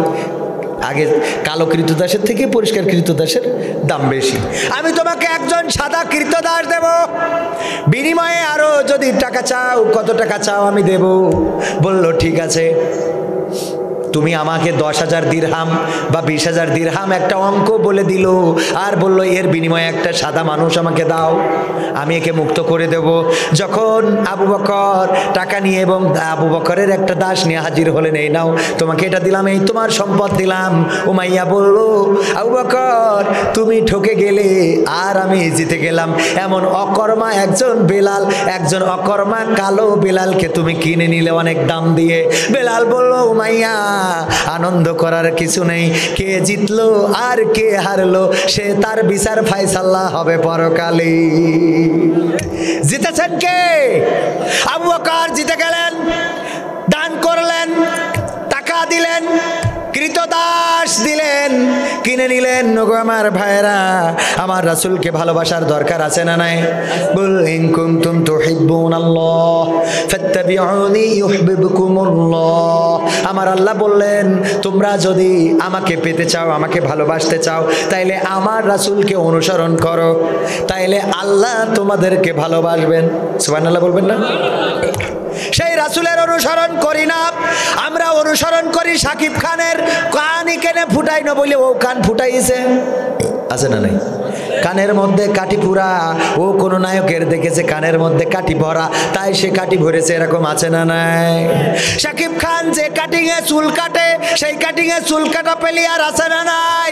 আগে কালো কৃতদাসের থেকে পরিষ্কার কৃতদাসের দাম বেশি। আমি তোমাকে একজন সাদা কৃতদাস দেব, বিনিময়ে আরো যদি টাকা চাও, কত টাকা চাও আমি দেব। বলল ঠিক আছে। তুমি আমাকে 10,000 দিরহাম বা 20,000 দিরহাম একটা অঙ্ক বলে দিল, আর বলল এর বিনিময়ে একটা সাদা মানুষ আমাকে দাও, আমি একে মুক্ত করে দেব। যখন আবু বকর টাকা নিয়ে এবং আবু বকরের একটা দাস নিয়ে হাজির হলেন, এই নাও তোমাকে এটা দিলাম, এই তোমার সম্পদ দিলাম। উমাইয়া বলল, আবু বকর তুমি ঠকে গেলে আর আমি জিতে গেলাম। এমন অকর্মা একজন বেলাল, একজন অকর্মা কালো বেলালকে তুমি কিনে নিলে অনেক দাম দিয়ে। বেলাল বলল, উমাইয়া আনন্দ করার কিছু নেই, কে জিতলো আর কে হারলো সে তার বিচার ফায়সালা হবে পরকালে। জিতেছেন কে? আবু বকর জিতে গেলেন, দান করলেন, টাকা দিলেন, কৃতদাস দিলেন, কিনে নিলেন। ওগো আমার ভাইরা, আমার রাসূলকে ভালোবাসার দরকার আছে না নাই? বল ইন কুনতুম তুহিব্বুনাল্লাহ ফাত্তাবিউনি ইউহিব্বুকুমুল্লাহ। আমার আল্লাহ বললেন, তোমরা যদি আমাকে পেতে চাও, আমাকে ভালোবাসতে চাও, তাইলে আমার রাসূলকে অনুসরণ করো, তাইলে আল্লাহ তোমাদেরকে ভালোবাসবেন। সুবহানাল্লাহ বলবেন না? সেই রাসূলের অনুসরণ করি না, আমরা অনুসরণ করি শাকিব খানের। কানই কেনে ফুটাই না বলে ও কান ফুটাইছে, আছে না নাই? কানের মধ্যে কাটি পুরা, ও কোন নায়কের দেখেছে কানের মধ্যে কাটি ভরা, তাই সে কাটি ভরেছে, এরকম আছে না নাই? শাকিব খান যে কাটিং এ চুল কাটে, সেই কাটিং এ চুল কাটা প্লেয়ার আছে না নাই?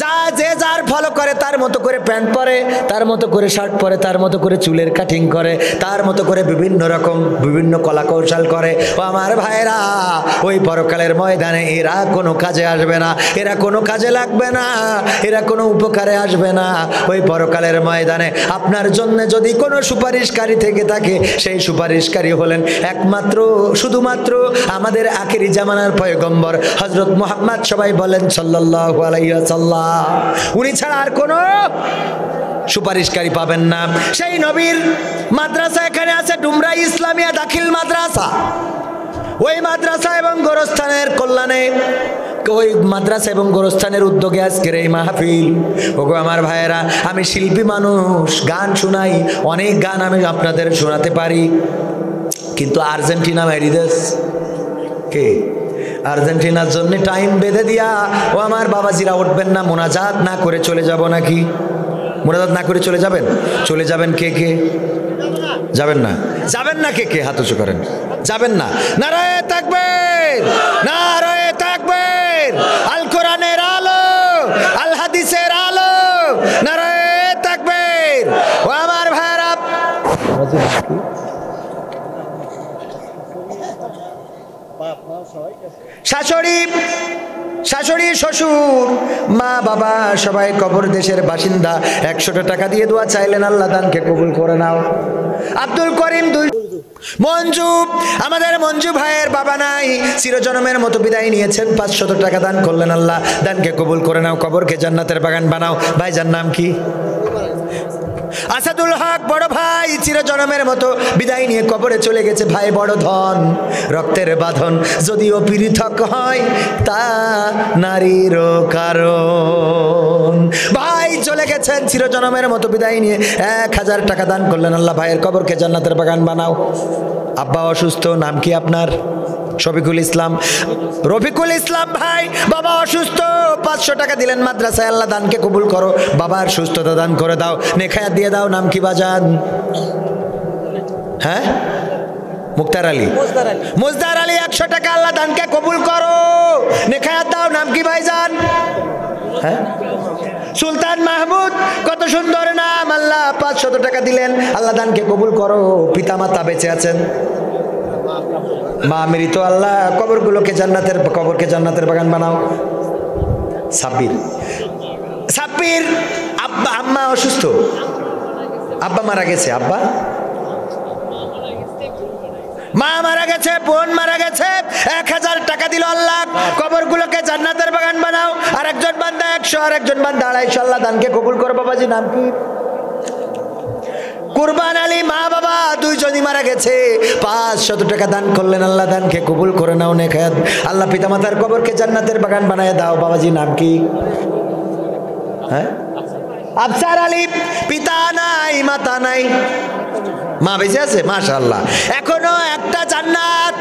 যা যে যার ফলো করে, তার মতো করে প্যান্ট পরে, তার মতো করে শার্ট পরে, তার মতো করে চুলের কাটিং করে, তার মতো করে বিভিন্ন রকম বিভিন্ন কলা কৌশল করে। ও আমার ভাইরা, ওই পরকালের ময়দানে এরা কোনো কাজে আসবে না, এরা কোনো কাজে লাগবে না, এরা কোনো উপকারে আসবে না। ওই পরকালের ময়দানে আপনার জন্য যদি কোনো সুপারিশকারী থেকে থাকে, সেই সুপারিশকারী হলেন একমাত্র শুধুমাত্র আমাদের আখিরি জামানার পয়গম্বর হযরত মুহাম্মদ, সবাই বলেন সাল্লাল্লাহু আলাইহি ওয়াসাল্লাম। উনি ছাড়া আর কোনো সুপারিশকারী পাবেন না। সেই নবীর মাদ্রাসা এখানে আছে, ডুমরা ইসলামিয়া দাখিল মাদ্রাসা। ওই মাদ্রাসা এবং গোরস্থানের কল্যাণে, ওই মাদ্রাসা এবং গোরস্থানের উদ্যোগে আজকের এই মাহফিল। ওগো আমার ভাইয়েরা, আমি শিল্পী মানুষ, গান শোনাই, অনেক গান আমি আপনাদের শোনাতে পারি, কিন্তু আর্জেন্টিনা ম্যারিদেস কে? আর্জেন্টিনার জন্য টাইম বেঁধে দিয়া ও আমার বাবাজিরা উঠবেন না, মোনাজাত না করে চলে যাব নাকি? মোনাজাত না করে চলে যাবেন? চলে যাবেন কে কে? যাবেন না? যাবেন না কে কে? হাত উঁচু করেন। যাবেন না? নারায়ে তাকবীর, নারায়ে তাকবীর। আল কোরআনের আলো, আল হাদিসের আলো, নারায়ে তাকবীর। ও আমার ভাইরা, শাশুড়ি শাশুড়ি শ্বশুর মা বাবা সবাই কবর দেশের বাসিন্দা, 100 টাকা দিয়ে দোয়া চাইলেন, আল্লাহ দানকে কবুল করে নাও। আব্দুল করিম মঞ্জু, আমাদের মঞ্জু ভাইয়ের বাবা নাই, চিরজন্মের মতো বিদায় নিয়েছেন, 500 টাকা দান করলেন, আল্লাহ দানকে কবুল করে নাও, কবরকে জান্নাতের বাগান বানাও। ভাইজান নাম কি? আসাদুল হক বড় ভাই চিরজনমের মতো বিদায় নিয়ে কবরে চলে গেছে। ভাই বড় ধন, রক্তের বাঁধন যদিও পৃথক হয় তা নারীরও কারণ। ভাই চলে গেছেন চিরজনমের মতো বিদায় নিয়ে 1000 টাকা দান করলেন, আল্লাহ ভাইয়ের কবরকে জান্নাতের বাগান বানাও। আব্বা অসুস্থ, নাম কি আপনার? শফিকুল ইসলাম। রফিকুল ইসলাম ভাই বাবা অসুস্থ, 500 টাকা দিলেন মাদ্রাসায়, আল্লাহ দানকে কবুল করো, বাবার সুস্থতা দান করে দাও, নেখায়াত দিয়ে দাও। নাম কি বাজান? হ্যাঁ, মুক্তার আলী। মুজদার আলী 100 টাকা, আল্লাহ দানকে কবুল করো, নেখায়াত দাও। নাম কি ভাইজান? হ্যাঁ, সুলতান মাহমুদ, কত সুন্দর নাম, আল্লাহ 500 টাকা দিলেন, আল্লাহ দানকে কবুল করো। পিতা মাতা বেঁচে আছেন, মা মৃত, আল্লাহ কবরকে জান্নাতের বাগান বানাও। সাব্বির আব্বা আম্মা অসুস্থ, আব্বা মারা গেছে, আব্বা মা মারা গেছে, বোন মারা গেছে, 1000 টাকা দিল, আল্লাহ কবরগুলোকে জান্নাতের বাগান বানাও। আর একজন বান্দা 100, আর একজন বান্দা 250, আল্লাহ দানকে কবুল করো। বাবাজি নাম কি? কুরবান আলী, মা বাবা দুইজনই মারা গেছে, 500 টাকা দান করলেন, আল্লাহ দানকে কবুল করে নাও, নেখায়াত। আল্লাহ পিতা মাতার কবরকে জান্নাতের বাগান বানায় দাও। বাবাজি নাম কি? হ্যাঁ, আফসার আলী, পিতা নাই মাতা নাই, মা বেঁচে আছে, মাশাআল্লাহ, এখনো একটা জান্নাত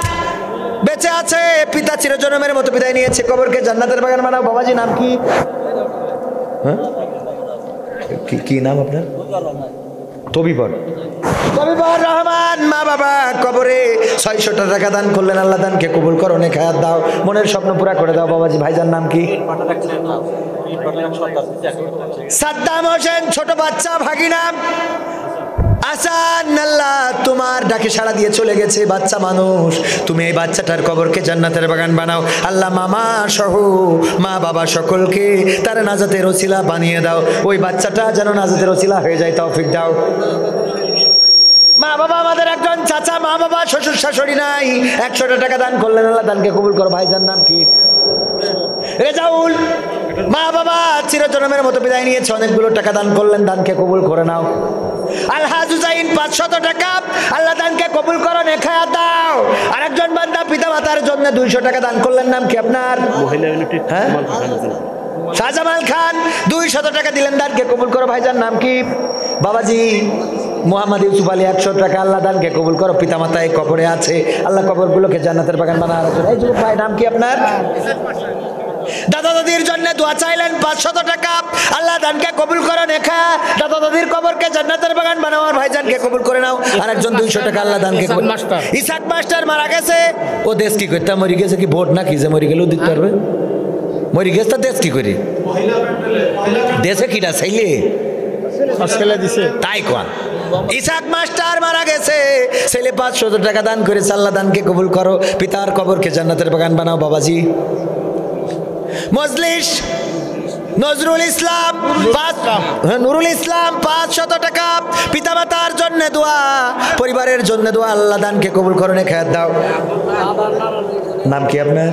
বেঁচে আছে। পিতা চিরজনমের মতো বিদায় নিয়েছে, কবরকে জান্নাতের বাগান বানাও। বাবাজি নাম কি? হ্যাঁ, কি নাম আপনার? তবিবর রহমান। মা বাবা কবরে 600 টাকা দান করলেন, আল্লাহ দানকে কবুল করো, নেখায়াত দাও, মনের স্বপ্ন পুরা করে দাও। বাবাজি ভাইজান নাম কি? সাদ্দাম হোসেন, ছোট বাচ্চা ভাগিনা আসান, আল্লাহ তোমার ডাকে সাড়া দিয়ে চলে গেছে, বাচ্চা মানুষ, তুমি এই বাচ্চাটার কবরকে জান্নাতের বাগান বানাও। আল্লাহ মামা সহ মা বাবা সকলকে তার নাজাতের ওসিলা বানিয়ে দাও, ওই বাচ্চাটা যেন নাজাতের ওসিলা হয়ে যায়, তৌফিক দাও। মা বাবা, আমাদের একজন চাচা, মা বাবা শ্বশুর শাশুড়ি নাই, 100 টাকা দান করলেন, আল্লাহ দানকে কবুল করো। ভাইজান নাম কি? রেজাউল। মা বাবা চিরজনমের মতো বিদায় নিয়েছে, অনেকগুলো টাকা দান করলেন, দানকে কবুল করে নাও। আলহাজ হুসাইন 500 টাকা, আল্লাহ দানকে কবুল করো, নেখায়াত দাও। আরেকজন বান্দা পিতা মাতার জন্য 200 টাকা দান করলেন, নাম কি আপনার? হ্যাঁ, শাহজামাল খান, 200 টাকা দিলেন, দানকে কবুল করো। ভাইজান নাম কি? বাবাজি মোহাম্মদ ইউসুফ আলী 100 টাকা, আল্লাহ দানকে কবুল করো, পিতা মাতা এই কবরে আছে, আল্লাহ কবরগুলোকে জান্নাতের বাগান বানাও। এই যুবক ভাই নাম কি আপনার? দাদা দাদির জন্য দোয়া চাইলেন, 500 টাকা, আল্লাহ দানকে কবুল করো, নেখা দাদা দাদির কবরকে জান্নাতের বাগান বানাও। আর ভাইজানকে কবুল করে নাও। আরেকজন 200 টাকা, আল্লাহ দানকে কবুল। ইসাক মাস্টার মারা গেছে, ও দেশ কি করতে মরি গেছে, কি ভোট নাকি যে মরি গেলেও দিতে পারবে? মরি গেছে তো দেশ কি করি, দেশে কিনা চাইলে তাই কোয়া। ইসাক মাস্টার মারা গেছে, ছেলে 500 টাকা দান করেছে, আল্লাহ দানকে কবুল করো, পিতার কবরকে জান্নাতের বাগান বানাও। বাবাজি মজলিস নজরুল ইসলাম, নুরুল ইসলাম 500 টাকা, পিতা মাতার জন্য দোয়া, পরিবারের জন্য দোয়া, আল্লাহ দানকে কবুল করো, নেখায়াত দাও। নাম কি আপনার?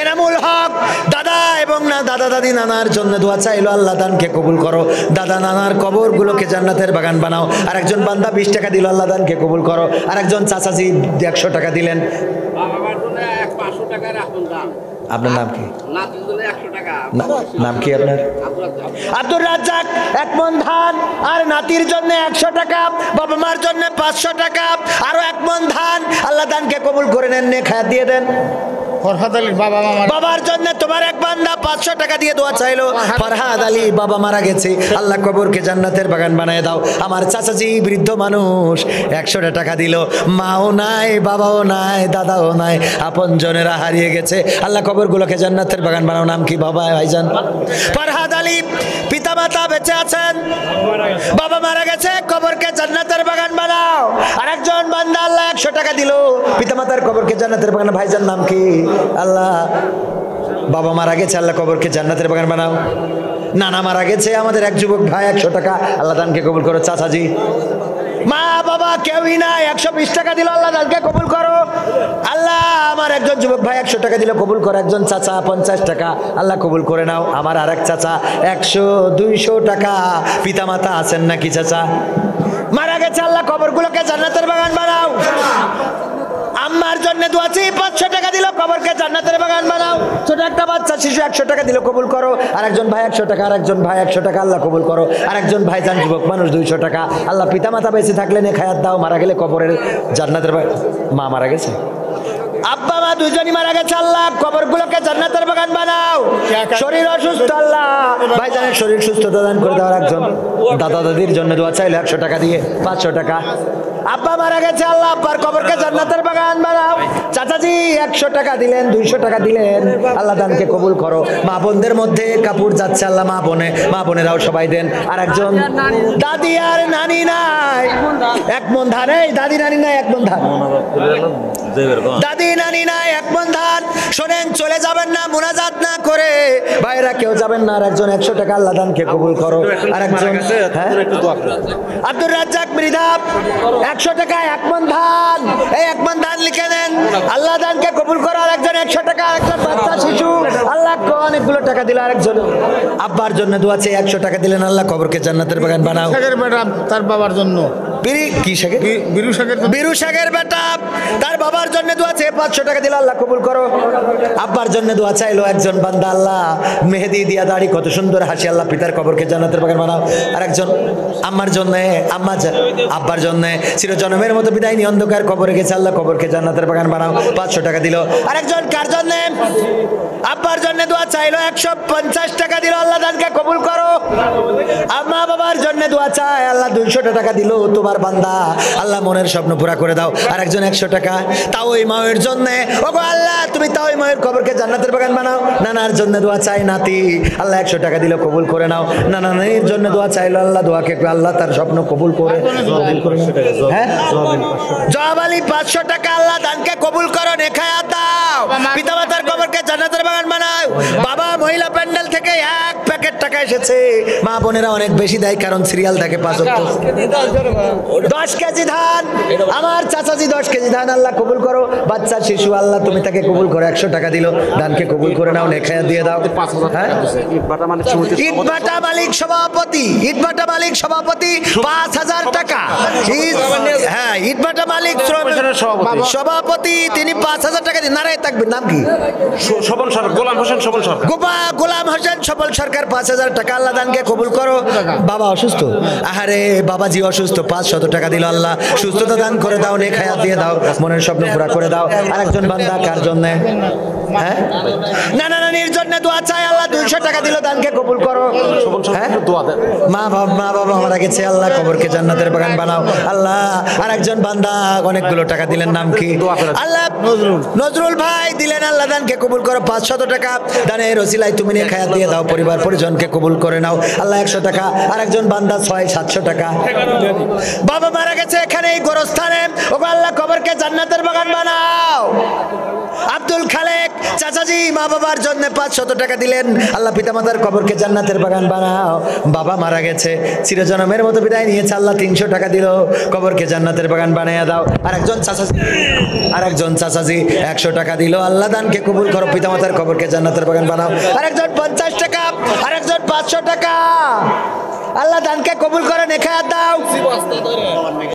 এনামুল হক, দাদা এবং না দাদা দাদি নানার জন্য দোয়া চাইলো, আল্লাহ দানকে কবুল করো, দাদা নানার কবরগুলোকে জান্নাতের বাগান বানাও। আর একজন বান্দা 20 টাকা দিল, আল্লাহ দানকে কবুল করো। আর একজন চাচাজি 100 টাকা দিলেন। আপনার নাম কি? নাম কি আপনার? আব্দুর রাজ্জাক, 1 মণ ধান, আর নাতির জন্য 100 টাকা, বাবা মার জন্য 500 টাকা, আরো 1 মণ ধান, আল্লাহ দানকে কবুল করে নেন, নেখায়াত দিয়ে দেন। ফরহাদ আলী বাবার জন্য তোমার এক বান্দা 500 টাকা দিয়ে দোয়া চাইলো। ফরহাদ আলী বাবা মারা গেছে, আল্লাহ কবরকে জান্নাতের বাগান বানায় দাও। আমার চাচাজি বৃদ্ধ মানুষ 100 টাকা দিল, মাও নাই, বাবাও নাই, দাদাও নাই, আপন জনেরা হারিয়ে গেছে, আল্লাহ কবরগুলোকে জান্নাতের বাগান বানাও। নাম কি বাবা ভাইজান? ফরহাদ আলী, পিতা মাতা বেঁচে আছেন, বাবা মারা গেছে, কবরকে জান্নাতের বাগান বানাও। আরেকজন বান্দা আল্লাহ 100 টাকা দিল, পিতা মাতার কবরকে জান্নাতের বাগান। ভাইজান নাম কি? আল্লাহ বাবা মারা গেছে, আল্লাহ কবরকে জান্নাতের বাগান বানাও। নানা মারা গেছে, আমাদের এক যুবক ভাই 100 টাকা, আল্লাহ দানকে কবুল করো। চাচাজি মা বাবা কেউই নাই, 120 টাকা দিল, আল্লাহ দানকে কবুল করো। আল্লাহ আমার একজন যুবক ভাই 100 টাকা দিল, কবুল করো। একজন চাচা 50 টাকা, আল্লাহ কবুল করে নাও। আমার আরেক চাচা 100 200 টাকা। পিতা মাতা আছেন নাকি চাচা? মারা গেছে, আল্লাহ কবরগুলোকে জান্নাতের বাগান বানাও। আম্মার জন্য দোয়া চাই, 500 টাকা দিল, কবরকে জান্নাতের বাগান বানাও। ছোট একটা বাচ্চা শিশু 100 টাকা দিল, কবুল করো। আরেকজন ভাই 100 টাকা, আরেকজন ভাই 100 টাকা, আল্লাহ কবুল করো। আরেকজন ভাই জান যুবক মানুষ 200 টাকা, আল্লাহ পিতা মাতা বেঁচে থাকলে নেখায়াত দাও, মারা গেলে কবরের জান্নাতের মা মারা গেছে, আব্বা মা দুজনই মারা গেছে, আল্লাহ কবরগুলোকে জান্নাতের বাগান বানাও। শরীর অসুস্থ, আল্লাহ ভাইজানের শরীর সুস্থতা দান করে দাও। একজন দাদা দাদির জন্য দোয়া চাইলো 100 টাকা দিয়ে, 500 টাকা। আব্বা মারা গেছে, আল্লাহ আব্বার কবরকে জান্নাতের বাগান বানাও। চাচাজি 100 টাকা দিলেন, 200 টাকা দিলেন, আল্লাহ দানকে কবুল করো। মা বোনদের মধ্যে কাপড় যাচ্ছে, আল্লাহ মা বোনেরাও সবাই দেন। আর একজন দাদি আর নানি নাই, 1 মণ ধান। এই দাদি নানি নাই, 1 মণ ধান। দাদি নানি নাই, 1 মণ ধান। শোনেন, চলে যাবেন না মুনাজাত না করে, ভাইরা কেউ যাবেন না। আর একজন 100 টাকা, আল্লাহ দানকে কবুল করো। আর একজন আব্দুর রাজ্জাক মৃধা 100 টাকা, 1 মণ ধান। এই 1 মণ ধান লিখে নেন, আল্লাহ দানকে কবুল করো। আর একজন 100 টাকা, একজন বাচ্চা শিশু, আল্লাহ অনেকগুলো টাকা দিল। আরেকজন আব্বার জন্য দোয়া চাই, 100 টাকা দিলেন, আল্লাহ কবরকে জান্নাতের বাগান বানাও। তার বাবার জন্য বিরু শাকের বেটা, তার বাবার জন্য দোয়া চাই, 500 টাকা দিল, আল্লাহ কবুল করো। আব্বার জন্য দোয়া চাইলো একজন বান্দা, আল্লাহ মেহেদি দিয়া দাড়ি, কত সুন্দর হাসি, আল্লাহ পিতার কবরকে জান্নাতের বাগান বানাও। আর একজন আম্মার জন্য, আব্বার জন্য চিরজন্মের মতো বিদায় নিয়ে অন্ধকার কবরে গেছে, আল্লাহ কবরকে জান্নাতের বাগান বানাও, 500 টাকা দিল। আর একজন কার জন্য? আব্বার জন্য দোয়া চাইলো, 150 টাকা দিল, আল্লাহ দানকে কবুল করো। আম্মা বাবার জন্য দোয়া চাই, আল্লাহ 200 টাকা দিল, তোমার বান্দা, আল্লাহ মনের স্বপ্ন পুরা করে দাও। আর একজন 100 টাকা, তাও ওই মায়ের জন্য, ওগো আল্লাহ তুমি তাও ওই মায়ের কবরকে জান্নাতের বাগান বানাও। নানার জন্য দোয়া চাই, নাতি, আল্লাহ 100 টাকা দিল, কবুল করে নাও। নানির জন্য দোয়া চাইলো, আল্লাহ দোয়াকে আল্লাহ তার স্বপ্ন কবুল করে। হ্যাঁ, জওয়াব আলী 500 টাকা, আল্লাহ দানকে কবুল করো, নেখায়াত দাও, পিতা মাতার কবরকে জান্নাতের বাগান বানাও। বাবা মহিলা প্যান্ডেল থেকে 1 প্যাকেট টাকা এসেছে। মা বোনেরা অনেক বেশি দেয়, কারণ সিরিয়াল থাকে 5 ওয়াক্ত। 10 কেজি ধান, আমার চাচাজি 10 কেজি ধান, আল্লাহ কবুল করো। বাচ্চা শিশু, আল্লাহ তুমি তাকে কবুল করো, 100 টাকা দিল, দানকে কবুল করে নাও, নেখায়াত দিয়ে দাও। ইটভাটা মালিক সভাপতি, ইটভাটা মালিক সভাপতি 5000 টাকা। হ্যাঁ, ইটভাটা মালিক সভাপতি, তিনি 5000 টাকা দিন। নারায় তাকবীর। নাম কি? সবল সরকার, গোলাম হোসেন সবল সরকার। গোলাম হোসেন সবল সরকার 5000 টাকা, আল্লাহ দানকে কবুল করো। বাবা অসুস্থ, আহারে বাবাজি অসুস্থ, 500 টাকা দিল, আল্লাহ সুস্থতা দান করে দাও, নেখায়াত দিয়ে দাও, মনের স্বপ্ন পুরা করে দাও। আর একজন বান্দা কার জন্য? হ্যাঁ, নানা নানির জন্য দোয়া চাই, আল্লাহ 200 টাকা দিল, দানকে কবুল করো। মা বাবা মারা গেছে, আল্লাহ কবরকে জান্নাতের বাগান বানাও, আল্লাহ। আর একজন বান্দা অনেকগুলো টাকা দিলেন, নাম কি? আল্লাহ নজরুল ভাই দিলেন, আল্লাহ দানকে কবুল করো, 500 টাকা, দানের ওসিলায় তুমি নেখায়াত দিয়ে দাও, পরিবার পরিজনকে কবুল করে নাও, আল্লাহ 100 টাকা। আর একজন বান্দা 600-700 টাকা। বাবা মারা গেছে এখানে এই গোরস্থানে, ওগো আল্লাহ কবরকে জান্নাতের বাগান বানাও। আব্দুল খালেক চাচাজি মা বাবার জন্য 500 টাকা দিলেন, আল্লাহ পিতামাতার কবরকে জান্নাতের বাগান বানাও। বাবা মারা গেছে, চিরজন্মের মতো বিদায় নিয়েছে, আল্লাহ 300 টাকা দিল, কবরকে জান্নাতের বাগান বানিয়ে দাও। আর একজন চাচাজি 100 টাকা দিল, আল্লাহ দানকে কবুল করো, পিতামাতার কবরকে জান্নাতের বাগান বানাও। আর একজন 50 টাকা, আর একজন 500 টাকা, আল্লাহ দানকে কবুল করে, নেখায়াত দাও।